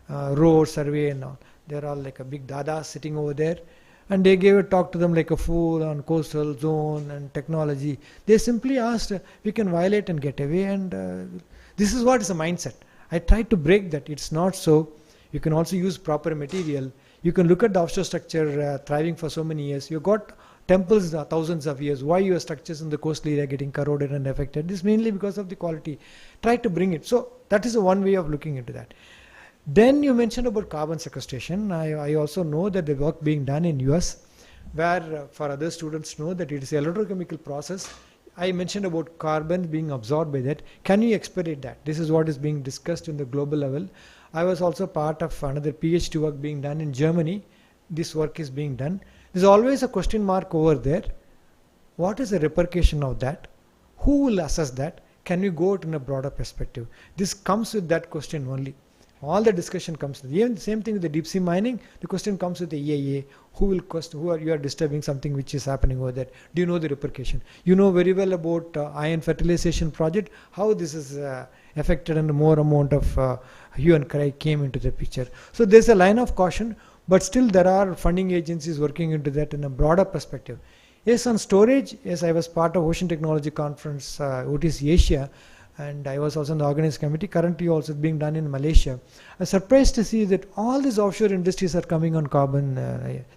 road survey and all. They're all like a big dada sitting over there. And they gave a talk to them like a fool on coastal zone and technology. They simply asked, we can violate and get away, and this is what is a mindset. I tried to break that. It's not so. You can also use proper material. You can look at the offshore structure thriving for so many years. You've got temples thousands of years. Why your structures in the coastal area getting corroded and affected? This is mainly because of the quality. Try to bring it. So that is one way of looking into that. Then you mentioned about carbon sequestration. I also know that the work being done in US, where for other students know that it is an electrochemical process. I mentioned about carbon being absorbed by that. Can you expedite that? This is what is being discussed in the global level. I was also part of another PhD work being done in Germany. This work is being done. There's always a question mark over there. What is the repercussion of that? Who will assess that? Can we go out in a broader perspective? This comes with that question only. All the discussion comes to even the same thing with the deep sea mining. The question comes with the EIA. You are disturbing something which is happening over there. Do you know the repercussion? You know very well about iron fertilization project, how this is affected, and more amount of hue and cry came into the picture. So there's a line of caution, but still there are funding agencies working into that in a broader perspective. Yes, on storage, yes, I was part of Ocean Technology Conference, OTC Asia, and I was also in the organized committee, currently also being done in Malaysia. I was surprised to see that all these offshore industries are coming on carbon,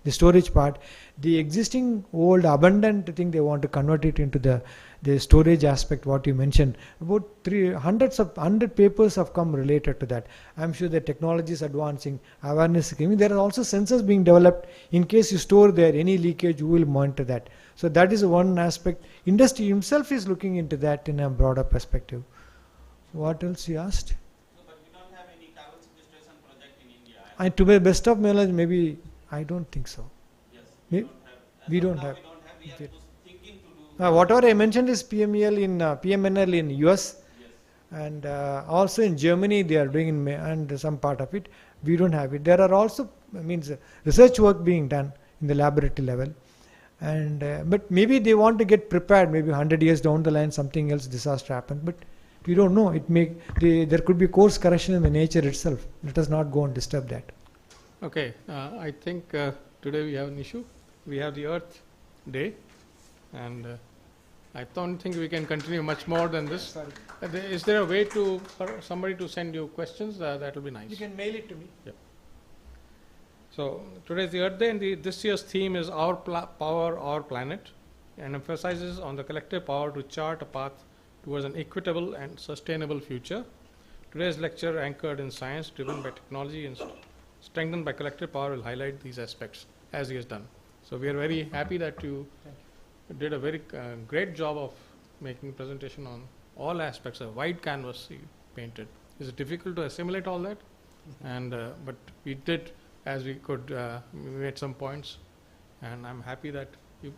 the storage part. The existing old abundant thing, they want to convert it into the storage aspect, what you mentioned. About 100 papers have come related to that. I'm sure the technology is advancing, awareness is coming. There are also sensors being developed. In case you store there, any leakage, you will monitor that. So that is one aspect. Industry himself is looking into that in a broader perspective. What else you asked? No, but we don't have any carbon sequestration project in India. And to the best of my knowledge, maybe I don't think so. Yes, We don't have. We are thinking to do. Whatever I mentioned is PMNL in US, Yes. and also in Germany they are doing and some part of it. We don't have it. There are also research work being done in the laboratory level. And but maybe they want to get prepared. Maybe 100 years down the line, something else disaster happened. But we don't know. There could be course correction in the nature itself. Let us not go and disturb that. Okay, I think today we have an issue. We have the Earth Day, and I don't think we can continue much more than this. Sorry. Is there a way for somebody to send you questions? That will be nice. You can mail it to me. Yep. So today is the Earth Day, and this year's theme is Our Power, Our Planet, and emphasizes on the collective power to chart a path towards an equitable and sustainable future. Today's lecture, anchored in science, driven by technology, and strengthened by collective power, will highlight these aspects as he has done. So we are very happy that you did a very great job of making presentation on all aspects. A wide canvas you painted. Is it difficult to assimilate all that? And but we did as we could. We made some points, and I'm happy that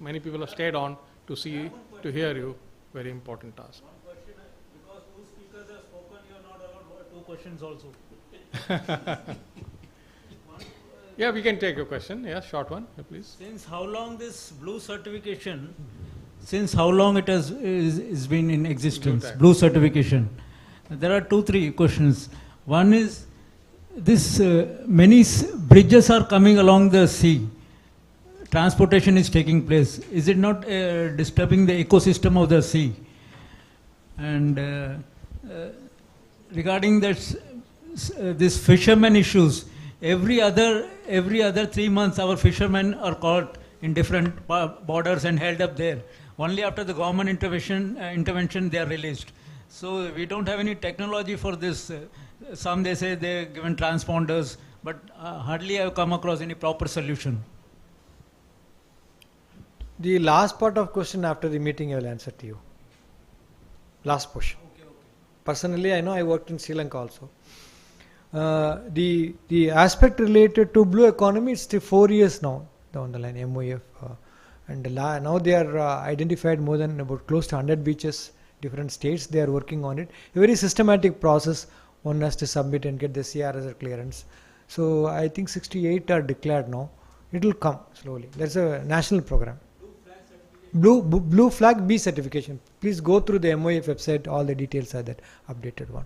many people have stayed on to hear you. Very important task. One question, because two speakers have spoken, you are not allowed two questions also. One, Yeah, we can take your question. Yeah, short one, please. Since how long this blue certification, since how long it has is been in existence, tag. blue certification? There are 2-3 questions. One is this many bridges are coming along the sea. Transportation is taking place. Is it not disturbing the ecosystem of the sea? And regarding that, this fishermen issues, every other 3 months our fishermen are caught in different borders and held up there. Only after the government intervention they are released. So we don't have any technology for this. Some they say they're given transponders, but hardly I have come across any proper solution. The last part of question after the meeting I will answer to you. Last portion. Okay. Personally, I know I worked in Sri Lanka also. The aspect related to blue economy, it's the 4 years now down the line, MOF. And now they are identified more than about close to 100 beaches, different states, they are working on it. A very systematic process, one has to submit and get the CRS clearance. So I think 68 are declared now. It will come slowly. There's a national program. Blue flag B certification. Please go through the MOF website, all the details are that updated one.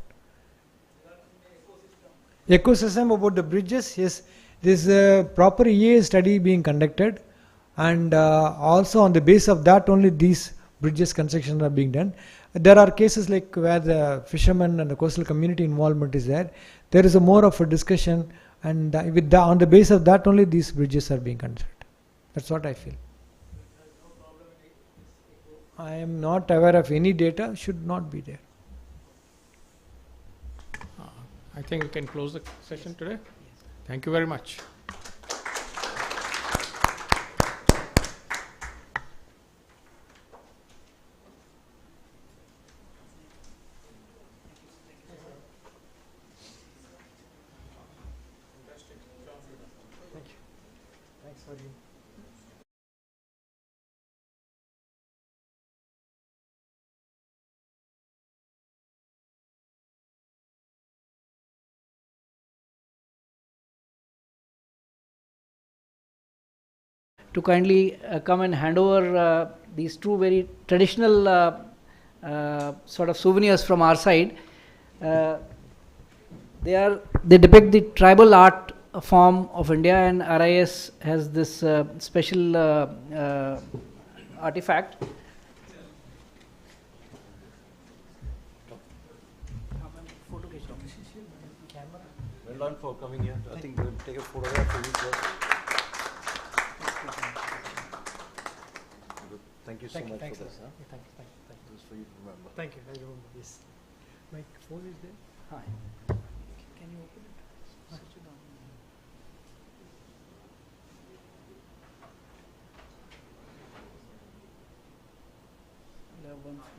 Ecosystem about the bridges, yes, there's a proper EA study being conducted, and also on the base of that only these bridges construction are being done. There are cases like where the fishermen and the coastal community involvement is there. There is a more of a discussion, and on the base of that only these bridges are being considered. That's what I feel. I am not aware of any data, should not be there. I think we can close the session today. Thank you very much. Thanks for you. To kindly come and hand over these two very traditional sort of souvenirs from our side. They depict the tribal art form of India, and RIS has this special artifact. Well done for coming here. I think we'll take a photograph for you first. Thank you so much for this. Huh? Thank you. This is for you to remember. Thank you. I remember. Yes. My phone is there. Hi. Can you open it? Switch it on.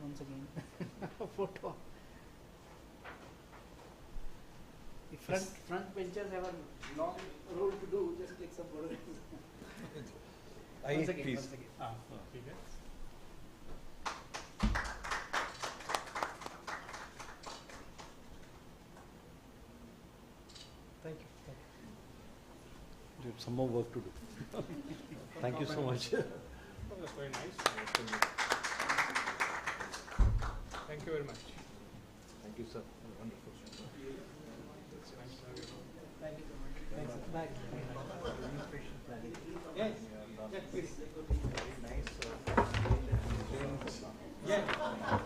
Once again, a photo. The front benchers have a long road to do. Just click some photos. Once again. Please. Thank you. You have some more work to do. Thank you so much. That's very nice. Thank you very much. Thank you, sir. Wonderful. Thank you so much. Thanks. Bye. Yes. Very nice. Yeah.